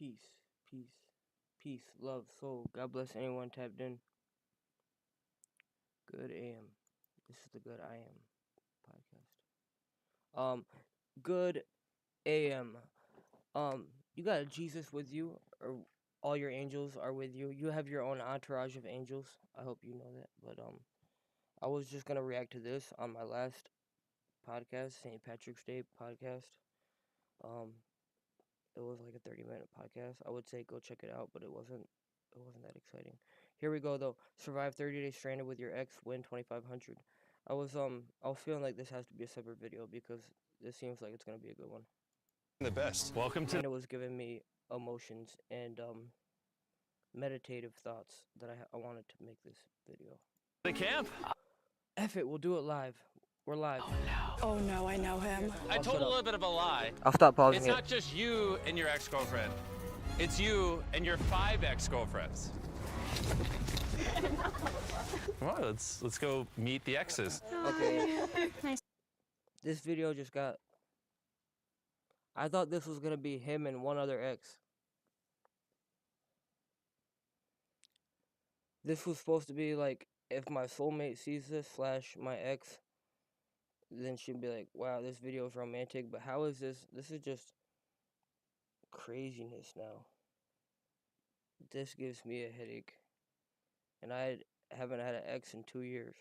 Peace, peace, peace, love, soul. God bless anyone tapped in. Good AM. This is the Good I Am podcast. Good AM. You got a Jesus with you, or all your angels are with you. You have your own entourage of angels. I hope you know that. But I was just gonna react to this on my last podcast, St. Patrick's Day podcast. It was like a 30-minute podcast. I would say go check it out, but it wasn't that exciting. Here we go though. Survive 30 days stranded with your ex, win 2,500. I was feeling like this has to be a separate video because this seems like it's gonna be a good one. The best. Welcome to. And it was giving me emotions and meditative thoughts that I wanted to make this video. The camp. F it, we'll do it live. We're live. Oh no, I know him. I told a little bit of a lie. I'll stop pausing It's not just you and your ex-girlfriend. It's you and your 5 ex-girlfriends. Come on, let's go meet the exes. Okay. Nice. This video just got. I thought this was gonna be him and one other ex. This was supposed to be like if my soulmate sees this / my ex, then she'd be like, "Wow, this video is romantic." But how is this? This is just craziness now. This gives me a headache, and I haven't had an ex in 2 years.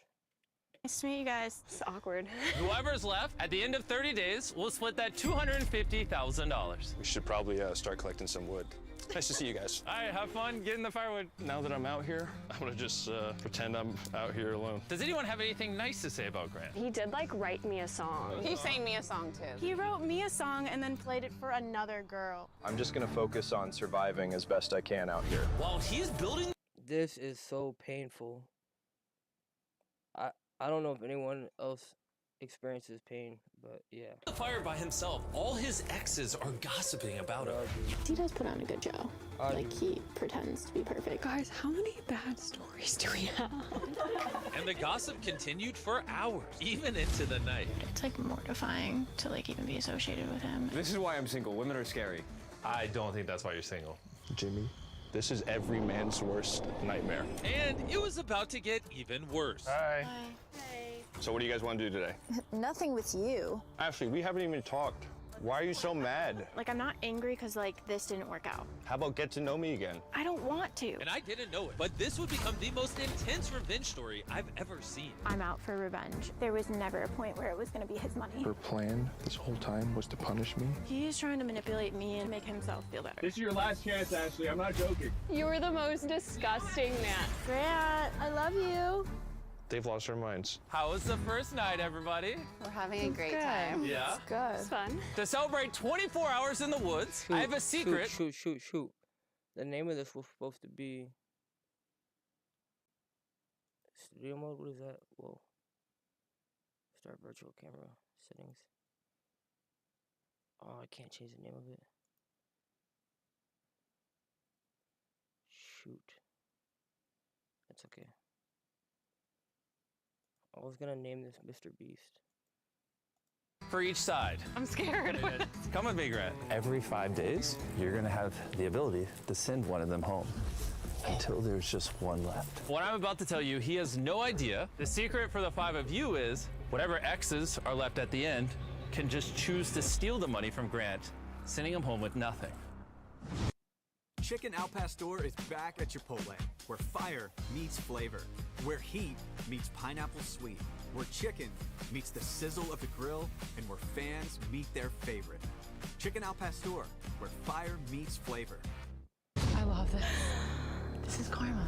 Nice to meet you guys. It's awkward. Whoever's left at the end of 30 days, we'll split that $250,000. We should probably start collecting some wood. Nice to see you guys. All right, have fun getting the firewood. Now that I'm out here, I'm gonna just pretend I'm out here alone. Does anyone have anything nice to say about Grant? He did like write me a song. He sang me a song too. He wrote me a song and then played it for another girl. I'm just gonna focus on surviving as best I can out here. While he's building. This is so painful. I don't know if anyone else experiences pain, but yeah. The fire by himself. All his exes are gossiping about him. He does put on a good show. Like he pretends to be perfect. Guys, how many bad stories do we have? And the gossip continued for hours, even into the night. It's like mortifying to like even be associated with him. This is why I'm single. Women are scary. I don't think that's why you're single. Jimmy, this is every man's worst nightmare. And it was about to get even worse. Hi. Hey. So what do you guys want to do today? Nothing with you. Ashley, we haven't even talked. Why are you so mad? Like I'm not angry because like this didn't work out. How about get to know me again? I don't want to. And I didn't know it, but this would become the most intense revenge story I've ever seen. I'm out for revenge. There was never a point where it was going to be his money. Her plan this whole time was to punish me? He is trying to manipulate me and make himself feel better. This is your last chance, Ashley. I'm not joking. You were the most disgusting man. Grant, I love you. They've lost their minds. How was the first night, everybody? We're having a great time. Yeah. Good. It's fun. To celebrate 24 hours in the woods, I have a secret. Shoot. The name of this was supposed to be studio mode. What is that? Whoa. Start virtual camera settings. Oh, I can't change the name of it. Shoot. That's okay. I was gonna name this Mr. Beast. For each side. I'm scared. Come with me, Grant. Every 5 days, you're gonna have the ability to send one of them home until there's just one left. What I'm about to tell you, he has no idea. The secret for the 5 of you is whatever exes are left at the end can just choose to steal the money from Grant, sending him home with nothing. Chicken Al Pastor is back at Chipotle, where fire meets flavor, where heat meets pineapple sweet, where chicken meets the sizzle of the grill, and where fans meet their favorite. Chicken Al Pastor, where fire meets flavor. I love this. This is karma.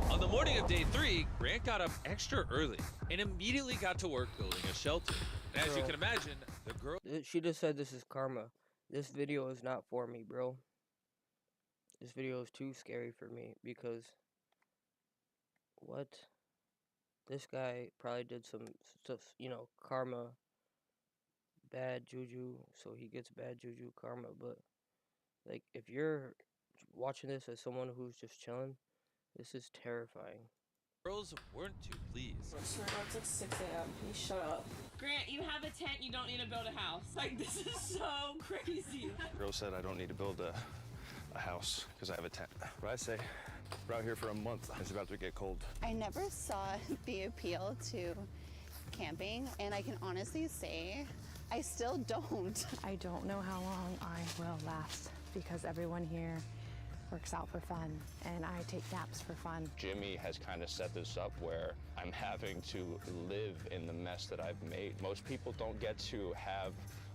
On the morning of day 3, Grant got up extra early and immediately got to work building a shelter. And as you can imagine, the girl. She just said this is karma. This video is not for me, bro. This video is too scary for me because what? This guy probably did some stuff, karma, bad juju, so he gets bad juju karma. But like, if you're watching this as someone who's just chilling, this is terrifying. Girls weren't too pleased. It's like 6 a.m. Please shut up. Grant, you have a tent. You don't need to build a house. Like, this is so crazy. Girl said I don't need to build a house because I have a tent. What I say, we're out here for a month. It's about to get cold. I never saw the appeal to camping, and I can honestly say I still don't. I don't know how long I will last because everyone here works out for fun and I take naps for fun. Jimmy has kind of set this up where I'm having to live in the mess that I've made. Most people don't get to have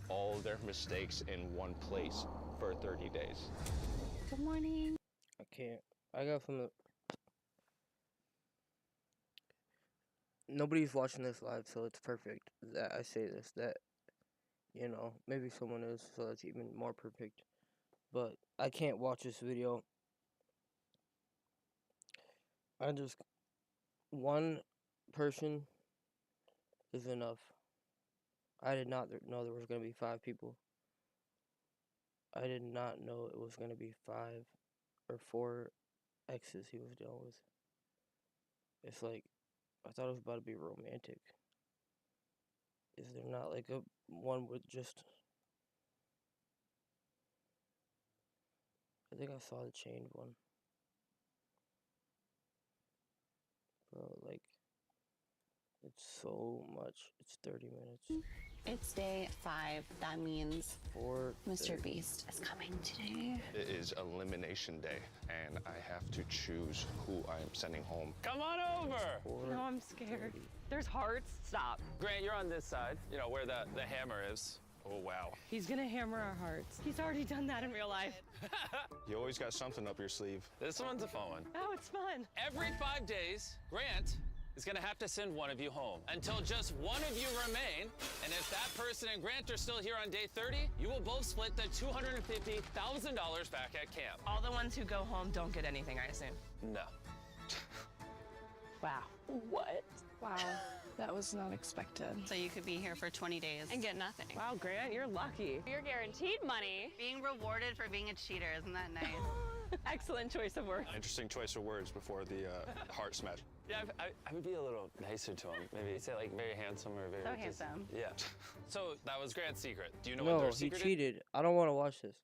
all their mistakes in one place for 30 days. Good morning. I can't. I got from the. Nobody's watching this live, so it's perfect that I say this. That, you know, maybe someone is, so that's even more perfect. But I can't watch this video. One person is enough. I did not know there was going to be 5 people. I did not know it was going to be 5 or 4 exes he was dealing with. It's like, I thought it was about to be romantic. Is there not like a one with just... I think I saw the chained one. Bro, like, it's so much. It's 30 minutes. It's day 5. That means Mr. Beast is coming today. It is elimination day, and I have to choose who I am sending home. Come on over. No, I'm scared. There's hearts. Stop. Grant, you're on this side, you know, where the hammer is. Oh, wow. He's gonna hammer our hearts. He's already done that in real life. You always got something up your sleeve. This one's a fun one. Oh, it's fun. Every 5 days, Grant is gonna have to send one of you home until just one of you remain. And if that person and Grant are still here on day 30, you will both split the $250,000 back at camp. All the ones who go home don't get anything, I assume. No. Wow. What? Wow. That was not expected. So you could be here for 20 days and get nothing. Wow, Grant, you're lucky. You're guaranteed money. Being rewarded for being a cheater, isn't that nice? Excellent choice of words. Interesting choice of words before the heart smash. Yeah, I would be a little nicer to him. Maybe say like very handsome or very... So handsome. Yeah. So that was Grant's secret. Do you know what No, their he secret is? cheated. I don't want to watch this.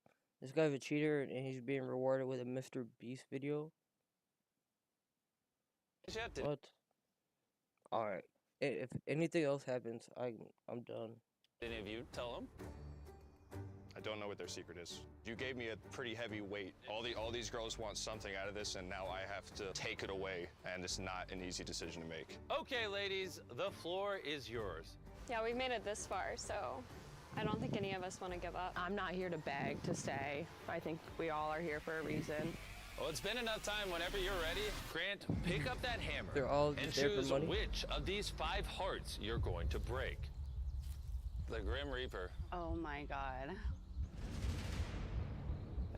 This guy's a cheater, and he's being rewarded with a Mr. Beast video. What? Alright. If anything else happens, I'm done. Any of you tell him? I don't know what their secret is. You gave me a pretty heavy weight. All these girls want something out of this, and now I have to take it away, and it's not an easy decision to make. Okay, ladies, the floor is yours. Yeah, we've made it this far, so I don't think any of us want to give up. I'm not here to beg to stay. I think we all are here for a reason. Well, it's been enough time. Whenever you're ready, Grant, pick up that hammer They're all and just there for choose money? which of these 5 hearts you're going to break. the Grim Reaper. Oh my God.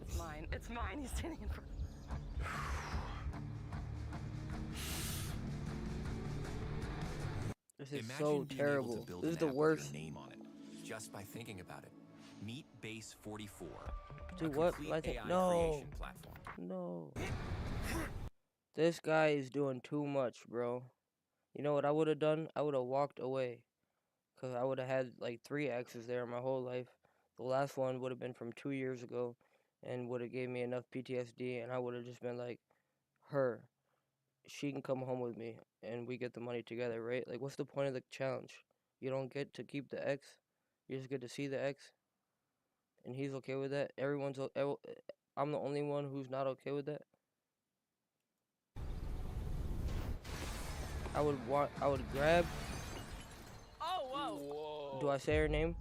It's mine. It's mine. He's standing in front. This is so terrible. This is the worst. Name on it, just by thinking about it. Meet Base 44. Dude, what? I think no. No. This guy is doing too much, bro. You know what I would have done? I would have walked away. Because I would have had like 3 exes there my whole life. The last one would have been from 2 years ago and would have gave me enough PTSD, and I would have just been like, her, she can come home with me and we get the money together, right? Like, what's the point of the challenge? You don't get to keep the ex. You just get to see the ex. And he's okay with that. I'm the only one who's not okay with that. I would grab. Oh, whoa. Do I say her name?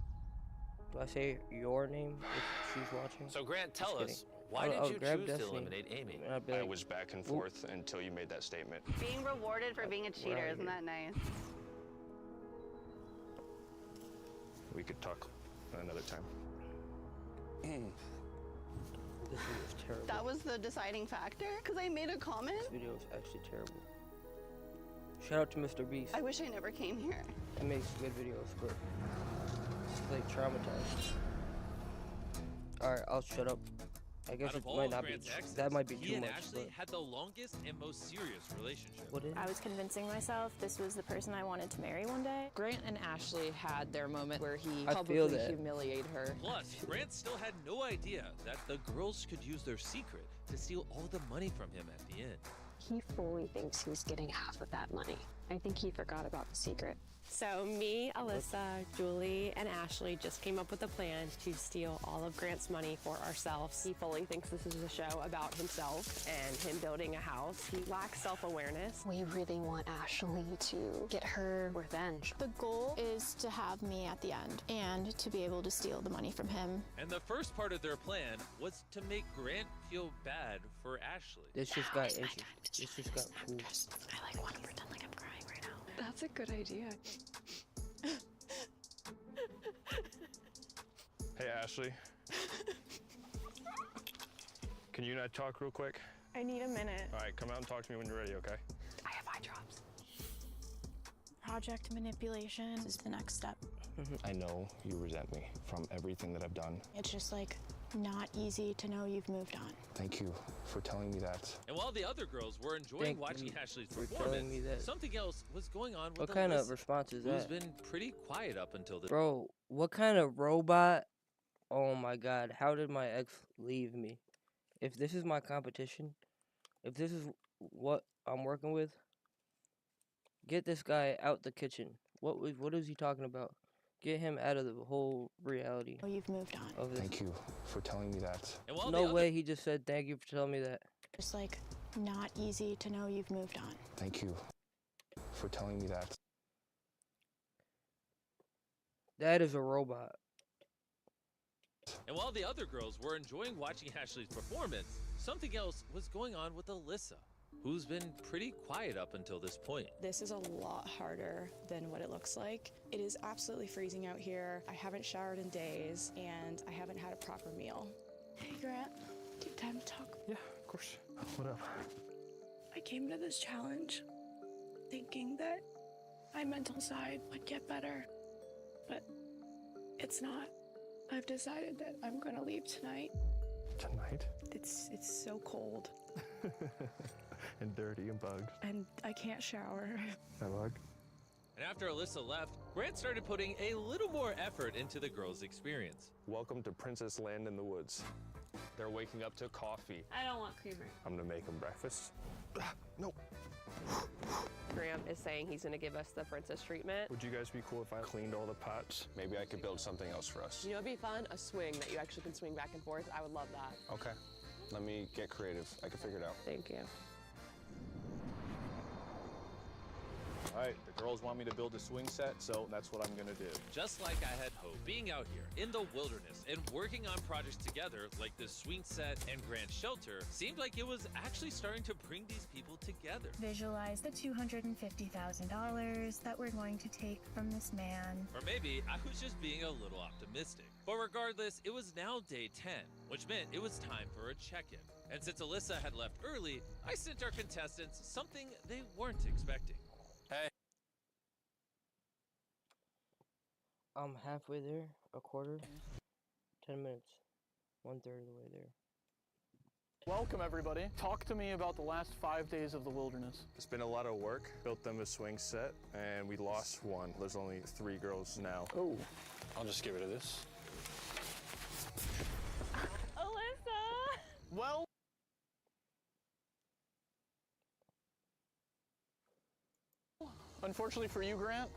Do I say your name if she's watching? So Grant, tell us, why I did would you grab choose Destiny, to eliminate Amy? and I'd be like, I was back and forth until you made that statement. Being rewarded for being a cheater, isn't that nice? We could talk another time. This video is terrible. That was the deciding factor? Because I made a comment? This video is actually terrible. Shout out to Mr. Beast. I wish I never came here. He makes good videos, but it's like traumatized. Alright, I'll shut up. I guess Out it of all might of not be. Grant's exes, That might be he too and much. Ashley But had the longest and most serious relationship. what is? I was convincing myself this was the person I wanted to marry one day. Grant and Ashley had their moment where he I feel publicly that. humiliated her. Plus, Grant still had no idea that the girls could use their secret to steal all the money from him at the end. He fully thinks he's getting half of that money. I think he forgot about the secret. So me, Alyssa, Julie, and Ashley just came up with a plan to steal all of Grant's money for ourselves. He fully thinks this is a show about himself and him building a house. He lacks self-awareness. We really want Ashley to get her revenge. The goal is to have me at the end and to be able to steal the money from him. And the first part of their plan was to make Grant feel bad for Ashley. This just got interesting. This just got cool. I want to pretend like I'm crying right now. That's a good idea. Hey, Ashley. Can you and I talk real quick? I need a minute. All right, come out and talk to me when you're ready, okay? I have eye drops. Project manipulation is the next step. I know you resent me from everything that I've done. It's just like not easy to know you've moved on. Thank you for telling me that. And while the other girls were enjoying Thank watching you Ashley's for telling performance, me that. something else was going on with What kind of Alyssa, response is who's that? been pretty quiet up until this. Bro, what kind of robot? Oh my god, how did my ex leave me? If this is my competition, if this is what I'm working with, get this guy out the kitchen. What is he talking about? Get him out of the whole reality Oh, you've moved on. of this. Thank you for telling me that. And while No way he just said thank you for telling me that. Just like not easy to know you've moved on. Thank you for telling me that. That is a robot. And while the other girls were enjoying watching Ashley's performance, something else was going on with Alyssa, who's been pretty quiet up until this point. This is a lot harder than what it looks like. It is absolutely freezing out here. I haven't showered in days, and I haven't had a proper meal. Hey, Grant, do you have time to talk? Yeah, of course. What up? I came to this challenge thinking that my mental side would get better, but it's not. I've decided that I'm gonna leave tonight. Tonight? It's so cold, And dirty and bugged. and I can't shower. I bug? And after Alyssa left, Grant started putting a little more effort into the girls' experience. Welcome to Princess Land in the Woods. They're waking up to coffee. I don't want creamer. I'm gonna make them breakfast. No. Grant is saying he's going to give us the princess treatment. Would you guys be cool if I cleaned all the pots? Maybe I could build something else for us. You know, it'd be fun, a swing that you actually can swing back and forth. I would love that. Okay. Let me get creative. I can figure it out. Thank you. All right, the girls want me to build a swing set, so that's what I'm gonna do. Just like I had hoped, being out here in the wilderness and working on projects together like this swing set and Grant shelter seemed like it was actually starting to bring these people together. Visualize the $250,000 that we're going to take from this man. Or maybe I was just being a little optimistic. But regardless, it was now day 10, which meant it was time for a check-in. And since Alyssa had left early, I sent our contestants something they weren't expecting. Hey. I'm halfway there, a quarter, 10 minutes, 1/3 of the way there. Welcome, everybody. Talk to me about the last 5 days of the wilderness. It's been a lot of work. Built them a swing set, and we lost one. There's only 3 girls now. Oh. I'll just give it to this. Alyssa! Well, unfortunately for you, Grant,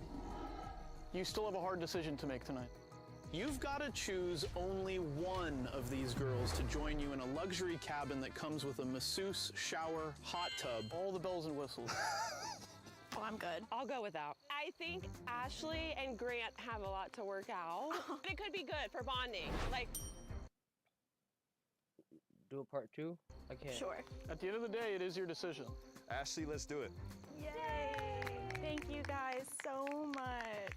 you still have a hard decision to make tonight. You've got to choose only one of these girls to join you in a luxury cabin that comes with a masseuse, shower, hot tub, all the bells and whistles. Oh, I'm good. I'll go without. I think Ashley and Grant have a lot to work out. It could be good for bonding. Like, Do a part 2? I can't. Sure. At the end of the day, it is your decision. Ashley, let's do it. Yay! Thank you guys so much.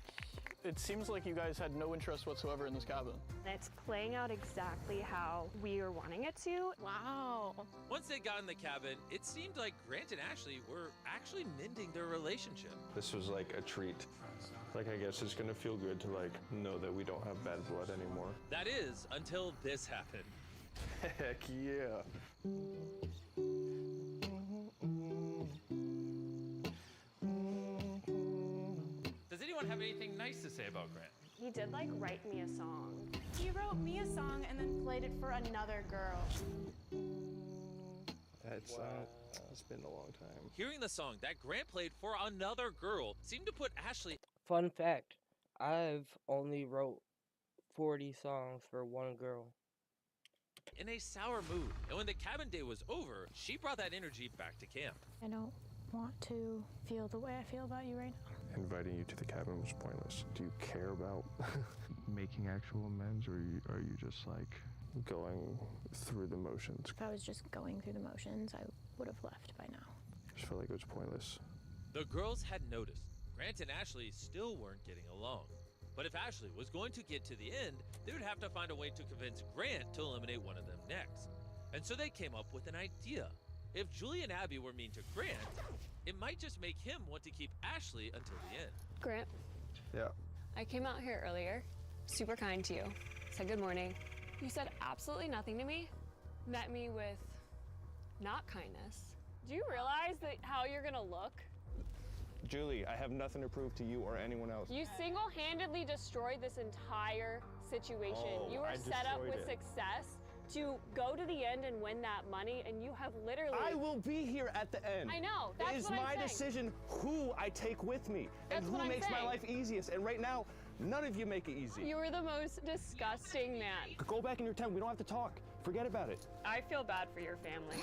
It seems like you guys had no interest whatsoever in this cabin. it's playing out exactly how we are wanting it to. Wow. Once they got in the cabin, it seemed like Grant and Ashley were actually mending their relationship. This was like a treat. Like, I guess it's gonna feel good to like know that we don't have bad blood anymore. That is, until this happened. Heck yeah. Does anyone have anything nice to say about Grant? He did like write me a song. He wrote me a song and then played it for another girl. It's been a long time. Hearing the song that Grant played for another girl seemed to put Ashley Fun fact, I've only wrote 40 songs for one girl. in a sour mood. And when the cabin day was over, she brought that energy back to camp. I don't want to feel the way I feel about you right now. Inviting you to the cabin was pointless. Do you care about making actual amends, or are you just like going through the motions? If I was just going through the motions, I would have left by now. I just felt like it was pointless. The girls had noticed Grant and Ashley still weren't getting along. But if Ashley was going to get to the end, they would have to find a way to convince Grant to eliminate one of them next. And so they came up with an idea. If Julie and Abby were mean to Grant, it might just make him want to keep Ashley until the end. Grant, Yeah. I came out here earlier, super kind to you, said good morning. You said absolutely nothing to me, met me with not kindness. Do you realize that how you're gonna look? Julie, I have nothing to prove to you or anyone else. You single-handedly destroyed this entire situation. Oh, You were I set up destroyed with it. success to go to the end and win that money, and you have literally... I will be here at the end. I know, that's It is what I'm my saying. decision who I take with me and That's who what I'm makes my saying. life easiest. And right now, none of you make it easy. You were the most disgusting man. Go back in your tent. We don't have to talk. Forget about it. I feel bad for your family.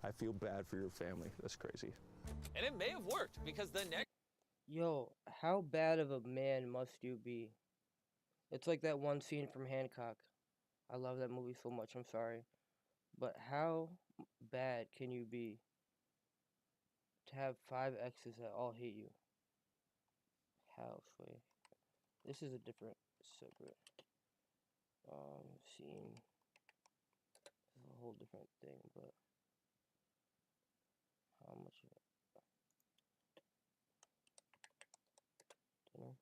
I feel bad for your family. That's crazy. And it may have worked because the next Yo, how bad of a man must you be? It's like that one scene from Hancock. I love that movie so much, I'm sorry. But how bad can you be to have 5 exes that all hate you? How, Sway? This is a different, separate scene. This is a whole different thing, but how much of it? You know?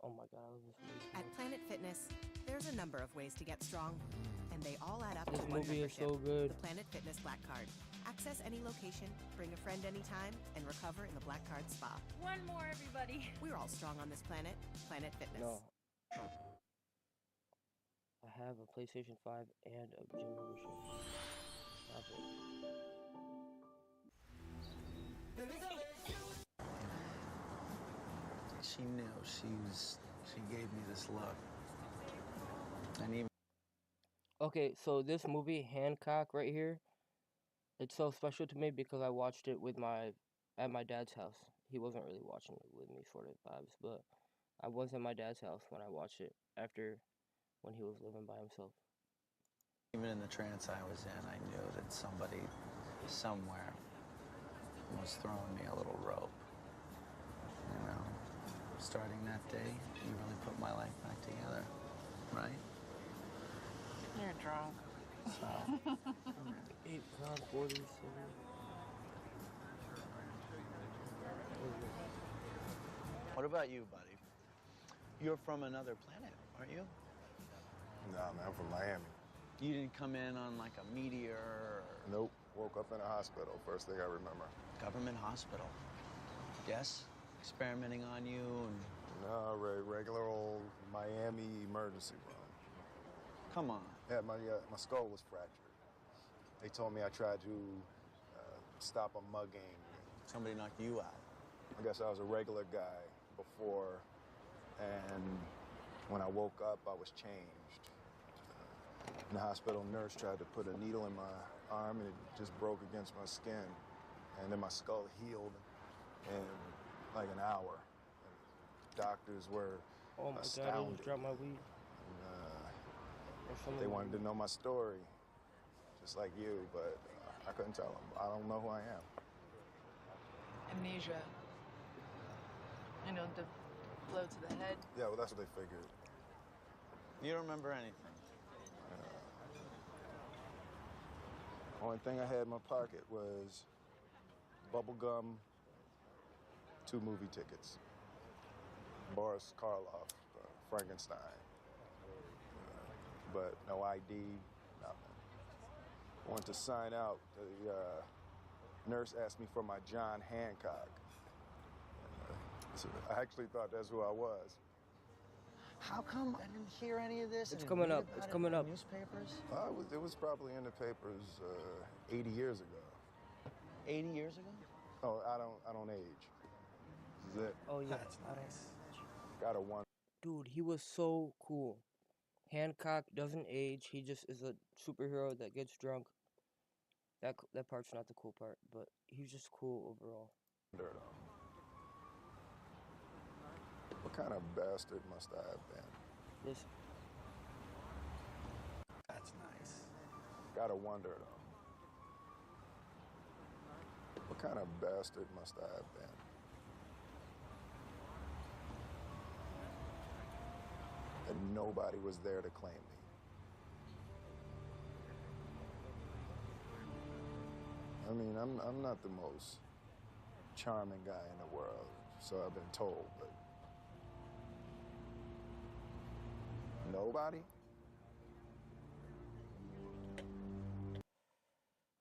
Oh my god, I love this movie. At Planet Fitness, there's a number of ways to get strong, and they all add up This to one movie is membership, so good. the Planet Fitness Black Card. Access any location, bring a friend anytime, and recover in the Black Card Spa. One more, everybody. We're all strong on this planet, Planet Fitness. No. I have a PlayStation 5 and a gym membership. Stop it. She knew. She gave me this look. And even Okay, so this movie, Hancock, right here, it's so special to me because I watched it at my dad's house. He wasn't really watching it with me, sort of vibes, but I was at my dad's house when I watched it when he was living by himself. even in the trance I was in, I knew that somebody somewhere was throwing me a little rope. You know, starting that day, you really put my life back together, right? You're drunk. So, 8 pound 47. what about you, buddy? You're from another planet, aren't you? Nah, man, I'm from Miami. You didn't come in on like a meteor or... Nope. Woke up in a hospital. First thing I remember. Government hospital. Yes? Experimenting on you and... No, regular old Miami emergency room. Come on. Yeah, my skull was fractured. They told me I tried to stop a mugging. Somebody knocked you out. I guess I was a regular guy before, and when I woke up, I was changed. And the hospital nurse tried to put a needle in my arm, and it just broke against my skin. And then my skull healed in like an hour. And doctors were Oh my astounded. god, I just dropped my weed. And, they wanted to know my story, just like you, but I couldn't tell them. I don't know who I am. Amnesia. You know, the blow to the head. Yeah, well, that's what they figured. You don't remember anything? Only thing I had in my pocket was bubble gum, 2 movie tickets. Boris Karloff, Frankenstein. But no ID, nothing. Went to sign out. The nurse asked me for my John Hancock. So I actually thought that's who I was. How come I didn't hear any of this? It's I didn't coming read up. about It's it coming in the up. Newspapers? It was probably in the papers 80 years ago. 80 years ago? Oh, I don't age. This is it. Oh yeah. That's nice. Got a one. Dude, he was so cool. Hancock doesn't age. He just is a superhero that gets drunk. That part's not the cool part, but he's just cool overall. What kind of bastard must I have been? Listen. That's nice. Gotta wonder though. What kind of bastard must I have been? That nobody was there to claim me. I mean, I'm not the most charming guy in the world, so I've been told, but nobody?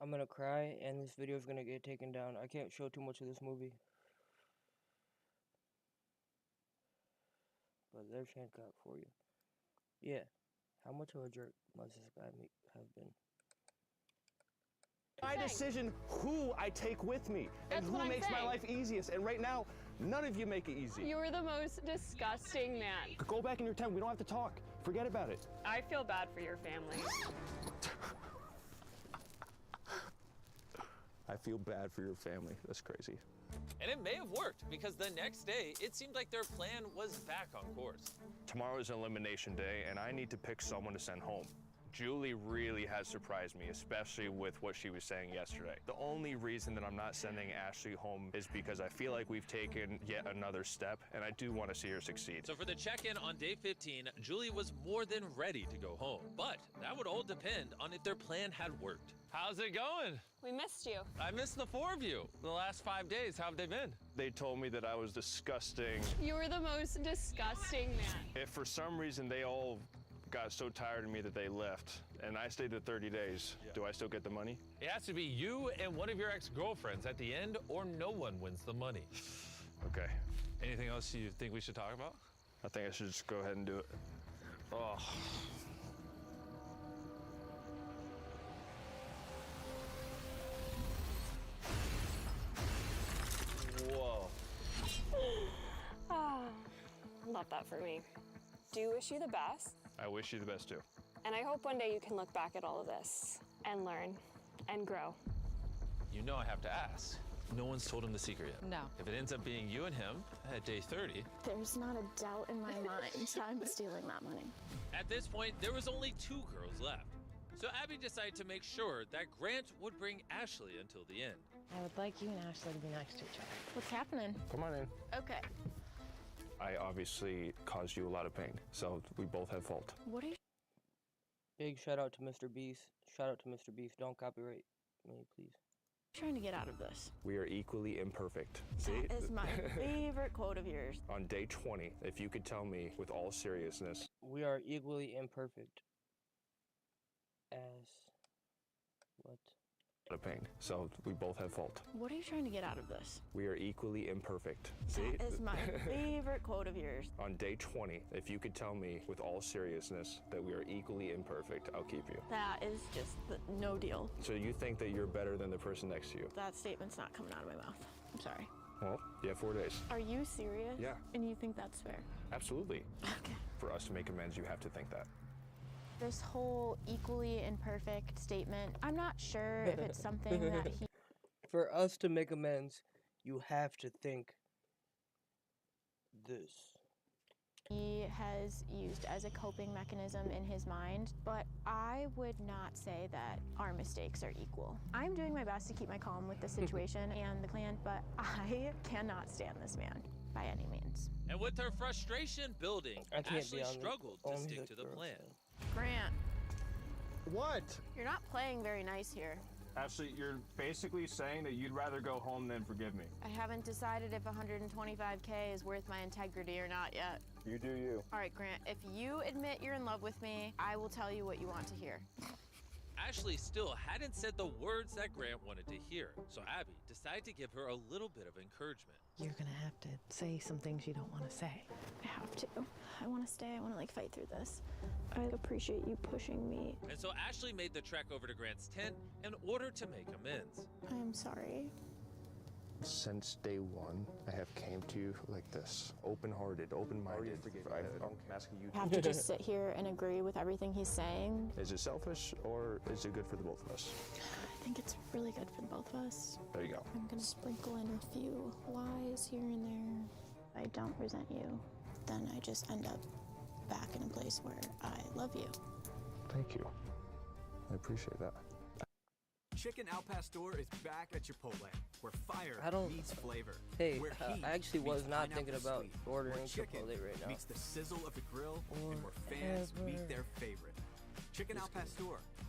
I'm gonna cry, and this video is gonna get taken down. I can't show too much of this movie. But there's Hancock for you. Yeah. How much of a jerk must this guy have been? My decision who I take with me and That's who what I'm makes my saying. life easiest. And right now, none of you make it easy. You're the most disgusting man. Go back in your tent. We don't have to talk. Forget about it. I feel bad for your family. I feel bad for your family. That's crazy. And it may have worked because the next day, it seemed like their plan was back on course. Tomorrow is elimination day, and I need to pick someone to send home. Julie really has surprised me, especially with what she was saying yesterday. The only reason that I'm not sending Ashley home is because I feel like we've taken yet another step, and I do want to see her succeed. So for the check-in on day 15, Julie was more than ready to go home. But that would all depend on if their plan had worked. How's it going? We missed you. I missed the four of you. The last 5 days, how have they been? They told me that I was disgusting. You're the most disgusting man. If for some reason they all got so tired of me that they left, and I stayed the 30 days, do I still get the money? It has to be you and one of your ex-girlfriends at the end, or no one wins the money. Okay. Anything else you think we should talk about? I think I should just go ahead and do it. Oh. Whoa. Ah, love that for me. Do wish you the best. I wish you the best too. And I hope one day you can look back at all of this and learn and grow. You know I have to ask. No one's told him the secret yet. No. If it ends up being you and him at day 30, There's not a doubt in my mind I'm stealing that money. at this point, there was only 2 girls left. So Abby decided to make sure that Grant would bring Ashley until the end. I would like you and Ashley to be next to each other. What's happening? Come on in. Okay. I obviously caused you a lot of pain, so we both have fault. What are you Big shout out to Mr. Beast. Shout out to Mr. Beast. Don't copyright me, please. trying to get out of this? We are equally imperfect. See? That is my favorite quote of yours. On day 20, if you could tell me with all seriousness, We are equally imperfect. As what? a pain, so we both have fault. What are you trying to get out of this? We are equally imperfect. See? That is my favorite quote of yours. On day 20, if you could tell me with all seriousness that we are equally imperfect, I'll keep you. That is just no deal. So you think that you're better than the person next to you? That statement's not coming out of my mouth. I'm sorry. Well, you have 4 days. Are you serious? Yeah. And you think that's fair? Absolutely. Okay. For us to make amends, you have to think that. This whole equally imperfect statement, I'm not sure if it's something that he For us to make amends, you have to think this. has used as a coping mechanism in his mind, but I would not say that our mistakes are equal. I'm doing my best to keep my calm with the situation and the plan, but I cannot stand this man by any means. And with her frustration building, I can't Ashley be on struggled to only stick the to the girls, plan. Grant, What? you're not playing very nice here. Ashley, you're basically saying that you'd rather go home than forgive me. I haven't decided if 125K is worth my integrity or not yet. You do you. All right, Grant, if you admit you're in love with me, I will tell you what you want to hear. Ashley still hadn't said the words that Grant wanted to hear, so Abby decided to give her a little bit of encouragement. You're gonna have to say some things you don't want to say. I have to. I want to stay. I want to like fight through this. I appreciate you pushing me. And so Ashley made the trek over to Grant's tent in order to make amends. I'm sorry. Since day one, I have came to you like this, open-hearted, open-minded. I'm asking you. I have to just sit here and agree with everything he's saying. Is it selfish or is it good for the both of us? I think it's really good for the both of us. There you go. I'm gonna sprinkle in a few lies here and there. I don't resent you. Then I just end up back in a place where I love you. Thank you. I appreciate that. Chicken Al Pastor is back at Chipotle, where fire meets flavor. Hey, where heat I actually was meets not pineapple thinking about sweet, ordering where chicken Chipotle right now. meets the sizzle of the grill, and where fans meet their favorite. Chicken Al Pastor,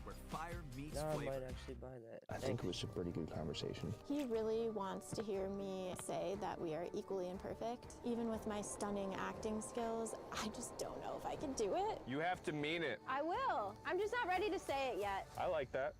where fire meets Now I flavor. might actually buy that. I think it was a pretty good conversation. He really wants to hear me say that we are equally imperfect. Even with my stunning acting skills, I just don't know if I can do it. You have to mean it. I will. I'm just not ready to say it yet. I like that.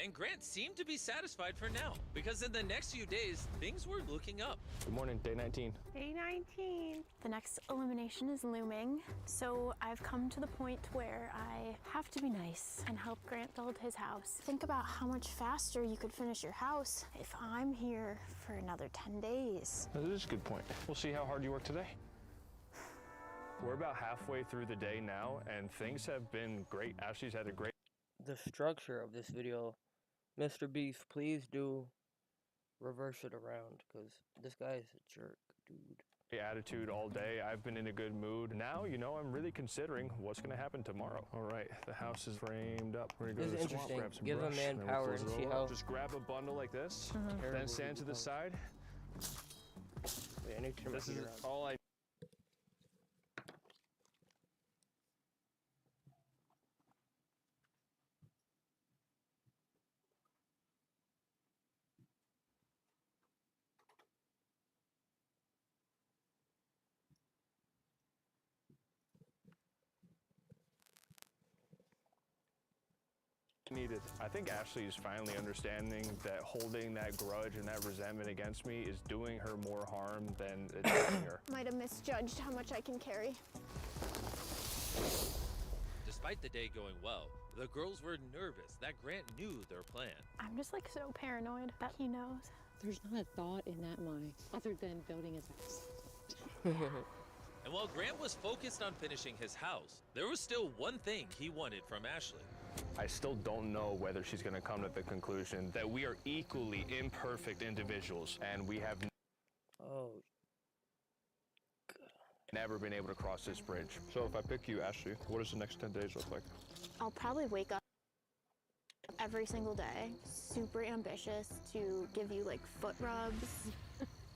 And Grant seemed to be satisfied for now, because in the next few days, things were looking up. Good morning, day 19. Day 19. The next elimination is looming, so I've come to the point where I have to be nice and help Grant build his house. Think about how much faster you could finish your house if I'm here for another 10 days. That is a good point. We'll see how hard you work today. We're about halfway through the day now, and things have been great. Ashley's had a great. The structure of this video, Mr. Beast, please do reverse it around, because this guy's a jerk, dude. Attitude all day. I've been in a good mood. Now, you know, I'm really considering what's going to happen tomorrow. All right, the house is framed up. We're going to go This to is the swamp, interesting. grab some Give a brush, man and then we'll power close and it see all how up. Just grab a bundle like this, terrible then stand to it the becomes. side. Wait, I need to turn my This is heater on. all I. Needed. I think Ashley is finally understanding that holding that grudge and that resentment against me is doing her more harm than it's helping her. Might have misjudged how much I can carry. Despite the day going well, the girls were nervous that Grant knew their plan. I'm just like so paranoid that he knows. There's not a thought in that mind other than building his house. And while Grant was focused on finishing his house, there was still one thing he wanted from Ashley. I still don't know whether she's going to come to the conclusion that we are equally imperfect individuals and we have never been able to cross this bridge. So if I pick you, Ashley, what does the next 10 days look like? I'll probably wake up every single day, super ambitious to give you like foot rubs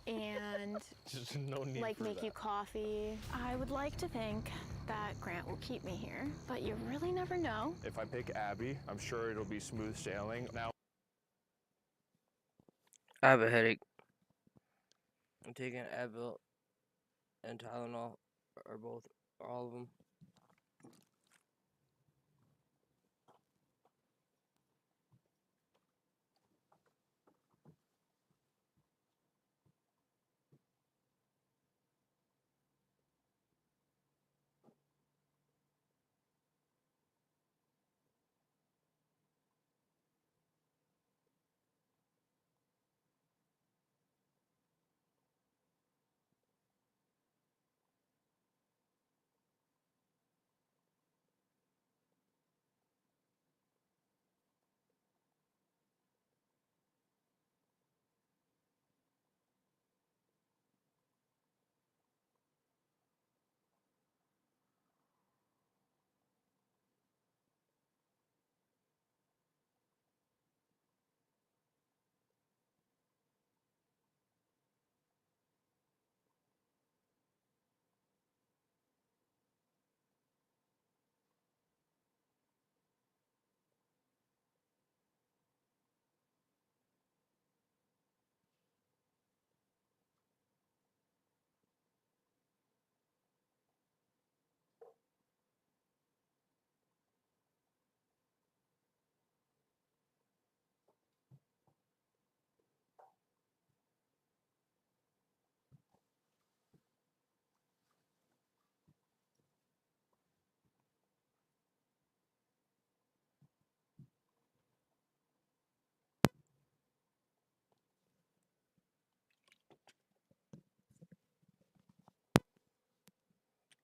and Just no need like for make that. you coffee. I would like to think that Grant will keep me here, but you really never know. If I pick Abby, I'm sure it'll be smooth sailing. Now, I have a headache. I'm taking Advil and Tylenol, or both, or all of them.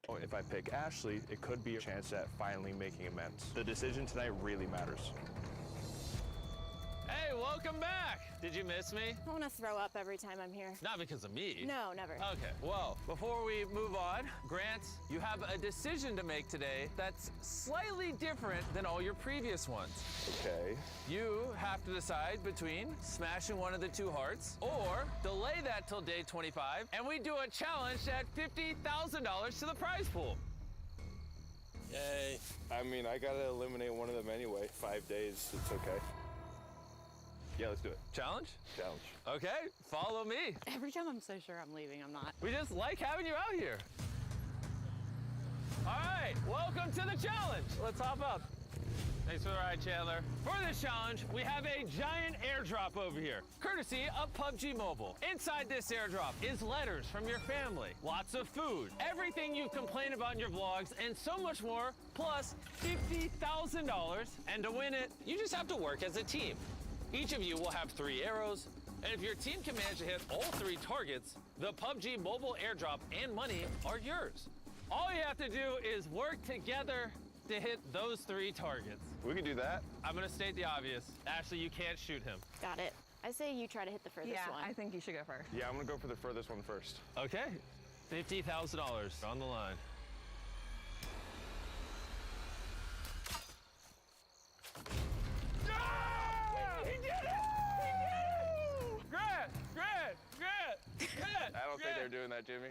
If I pick Ashley, it could be a chance at finally making amends. The decision tonight really matters. Hey, welcome back. Did you miss me? I want to throw up every time I'm here. Not because of me. No, never. Okay, well, before we move on, Grant, you have a decision to make today that's slightly different than all your previous ones. Okay. You have to decide between smashing one of the 2 hearts or delay that till day 25, and we do a challenge at $50,000 to the prize pool. Yay. I mean, I gotta eliminate one of them anyway. 5 days, it's okay. Yeah, let's do it. Challenge? Challenge. Okay, follow me. Every time I'm so sure I'm leaving, I'm not. We just like having you out here. All right, welcome to the challenge. Let's hop up. Thanks for the ride, Chandler. For this challenge, we have a giant airdrop over here, courtesy of PUBG Mobile. Inside this airdrop is letters from your family, lots of food, everything you've complained about in your vlogs, and so much more, plus $50,000. And to win it, you just have to work as a team. Each of you will have 3 arrows, and if your team can manage to hit all 3 targets, the PUBG Mobile airdrop and money are yours. All you have to do is work together to hit those 3 targets. We can do that. I'm gonna state the obvious. Ashley, you can't shoot him. Got it. I say you try to hit the furthest one. I think you should go first. Yeah, I'm gonna go for the furthest one first. Okay, $50,000 on the line. He did it! Grant! I don't think they're doing that, Jimmy.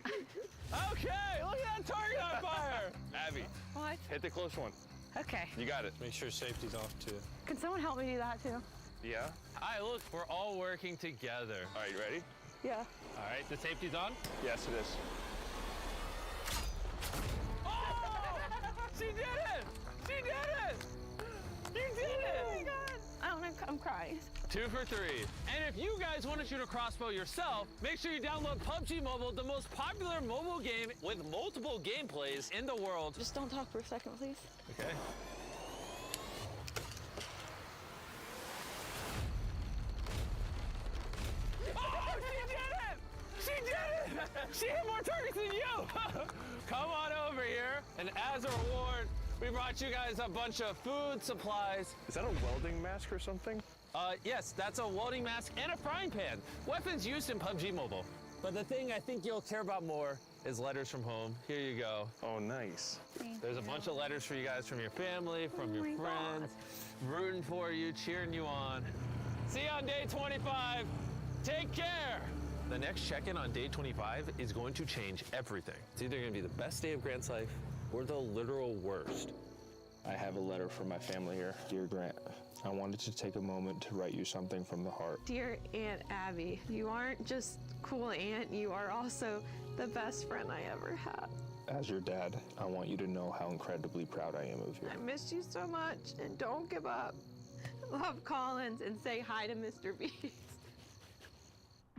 Okay, look at that target on fire! Abby, What? hit the close one. Okay. You got it. Make sure safety's off too. Can someone help me do that too? Yeah? All right, look, we're all working together. All right, you ready? Yeah. All right, the safety's on? Yes, it is. Oh! She did it! She did it! You did it! Oh my God. I'm crying. 2 for 3. And if you guys want to shoot a crossbow yourself, make sure you download PUBG Mobile, the most popular mobile game with multiple gameplays in the world. Just don't talk for a second, please. Okay. Oh, she did it! She did it! She hit more targets than you! Come on over here, and as a reward, we brought you guys a bunch of food, supplies. Is that a welding mask or something? Yes, that's a welding mask and a frying pan. Weapons used in PUBG Mobile. But the thing I think you'll care about more is letters from home. Here you go. Oh, nice. There's a bunch of letters for you guys from your family, from your friends, rooting for you, cheering you on. See you on day 25. Take care. The next check-in on day 25 is going to change everything. It's either going to be the best day of Grant's life or the literal worst. I have a letter from my family here. Dear Grant, I wanted to take a moment to write you something from the heart. Dear Aunt Abby, you aren't just cool aunt, you are also the best friend I ever had. As your dad, I want you to know how incredibly proud I am of you. I missed you so much, and don't give up. Love Collins, and say hi to Mr. Beast.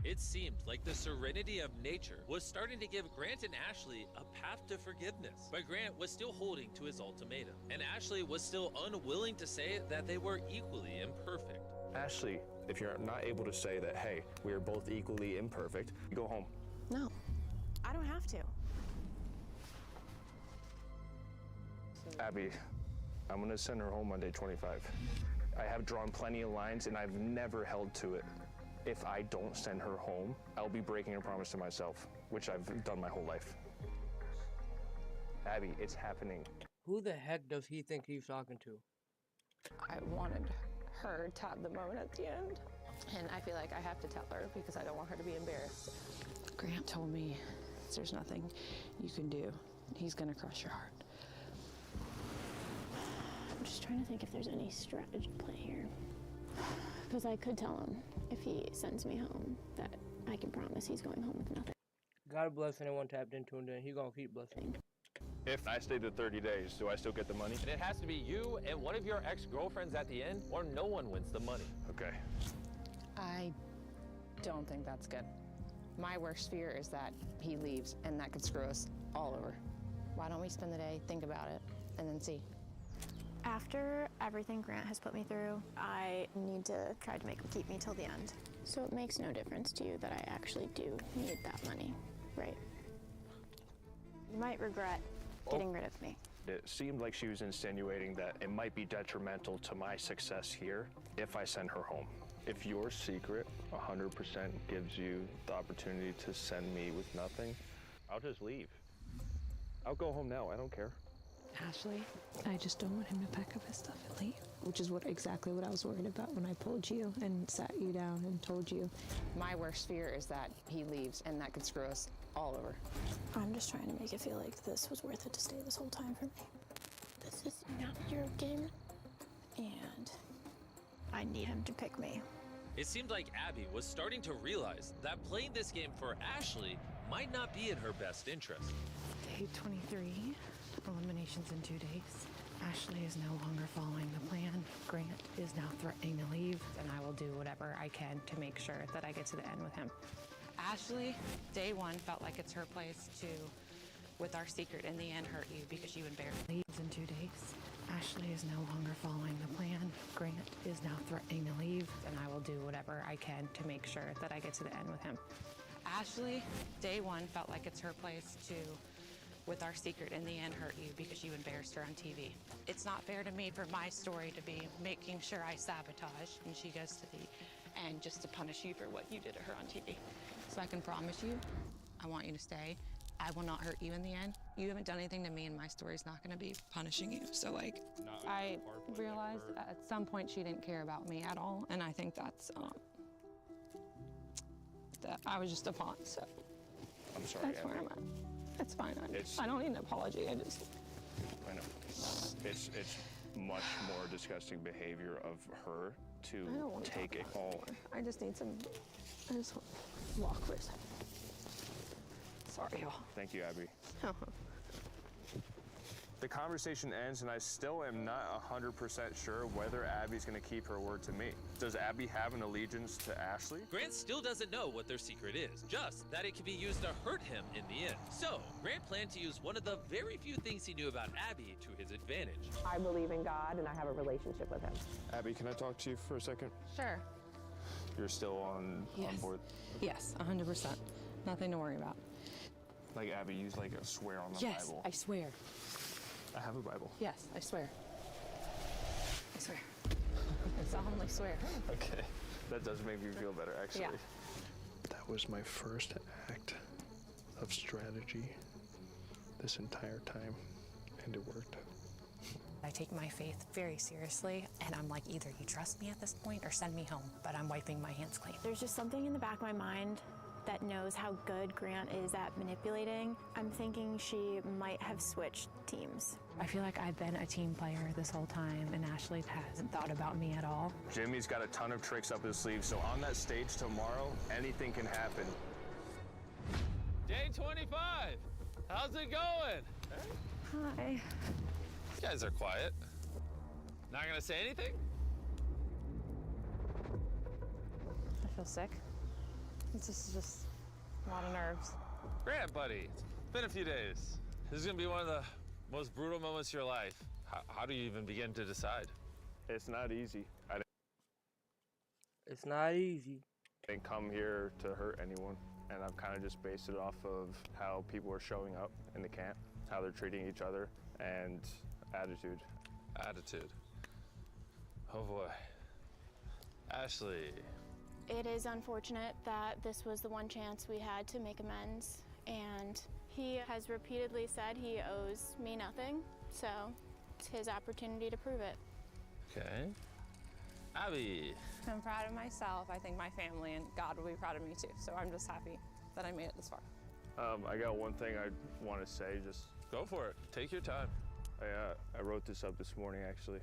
It seemed like the serenity of nature was starting to give Grant and Ashley a path to forgiveness. But Grant was still holding to his ultimatum, and Ashley was still unwilling to say that they were equally imperfect. Ashley, if you're not able to say that, hey, we are both equally imperfect, you go home. No, I don't have to. Abby, I'm gonna send her home on day 25. I have drawn plenty of lines and I've never held to it. If I don't send her home, I'll be breaking a promise to myself, which I've done my whole life. Abby, it's happening. Who the heck does he think he's talking to? I wanted her to have the moment at the end, and I feel like I have to tell her because I don't want her to be embarrassed. Grant told me there's nothing you can do. He's gonna crush your heart. I'm just trying to think if there's any strategy play here. Because I could tell him if he sends me home that I can promise he's going home with nothing. God bless anyone tapped into him, then he gonna keep blessing. If I stay the 30 days, do I still get the money? And it has to be you and one of your ex-girlfriends at the end, or no one wins the money. Okay. I don't think that's good. My worst fear is that he leaves and that could screw us all over. Why don't we spend the day, think about it, and then see? After everything Grant has put me through, I need to try to make him keep me till the end. So it makes no difference to you that I actually do need that money, right? You might regret getting rid of me. It seemed like she was insinuating that it might be detrimental to my success here if I send her home. If your secret 100% gives you the opportunity to send me with nothing, I'll just leave. I'll go home now. I don't care. Ashley, I just don't want him to pack up his stuff and leave. Which is exactly what I was worried about when I pulled you and sat you down and told you. My worst fear is that he leaves and that could screw us all over. I'm just trying to make it feel like this was worth it to stay this whole time for me. This is not your game, and I need him to pick me. It seemed like Abby was starting to realize that playing this game for Ashley might not be in her best interest. Day 23, eliminations in 2 days. Ashley is no longer following the plan. Grant is now threatening to leave, And I will do whatever I can to make sure that I get to the end with him. Ashley, day 1 felt like it's her place to, with our secret in the end, hurt you because you embarrassed me. leaves in 2 days. Ashley is no longer following the plan. Grant is now threatening to leave. And I will do whatever I can to make sure that I get to the end with him. Ashley, day 1 felt like it's her place to, with our secret in the end, hurt you because you embarrassed her on TV. It's not fair to me for my story to be making sure I sabotage and she goes to the end just to punish you for what you did to her on TV. So I can promise you, I want you to stay. I will not hurt you in the end. You haven't done anything to me and my story's not gonna be punishing you. So I realized at some point she didn't care about me at all. And I think that's, that I was just a pawn, so. I'm sorry, That's where Abby. I'm at. It's fine. I don't need an apology. I know. It's much more disgusting behavior of her I don't to want to take it all. I just need some. I just want to walk for a second. Sorry, y'all. Thank you, Abby. The conversation ends, and I still am not 100% sure whether Abby's going to keep her word to me. Does Abby have an allegiance to Ashley? Grant still doesn't know what their secret is, just that it can be used to hurt him in the end. So, Grant planned to use one of the very few things he knew about Abby to his advantage. I believe in God, and I have a relationship with him. Abby, can I talk to you for a second? Sure. You're still on board? Yes, 100%. Nothing to worry about. Like, Abby, use like a swear on the Yes, Bible. I swear. I have a Bible. Yes, I swear. I swear. I solemnly swear. Okay. That does make me feel better, actually. Yeah. That was my first act of strategy this entire time, and it worked. I take my faith very seriously, and I'm like, either you trust me at this point or send me home, but I'm wiping my hands clean. There's just something in the back of my mind that knows how good Grant is at manipulating. I'm thinking she might have switched teams. I feel like I've been a team player this whole time, and Ashley hasn't thought about me at all. Jimmy's got a ton of tricks up his sleeve, so on that stage tomorrow, anything can happen. Day 25. How's it going? Hi. You guys are quiet. Not gonna say anything? I feel sick. This is just a lot of nerves. Grant, buddy. It's been a few days. This is gonna be one of the most brutal moments of your life. How do you even begin to decide? It's not easy. It's not easy. I didn't come here to hurt anyone, and I've kind of just based it off of how people are showing up in the camp, how they're treating each other, and attitude. Attitude. Oh boy. Ashley. It is unfortunate that this was the one chance we had to make amends, and he has repeatedly said he owes me nothing, so it's his opportunity to prove it. Okay. Abby. I'm proud of myself. I think my family and God will be proud of me too. So I'm just happy that I made it this far. I got one thing I want to say. Just go for it. Take your time. I wrote this up this morning, actually.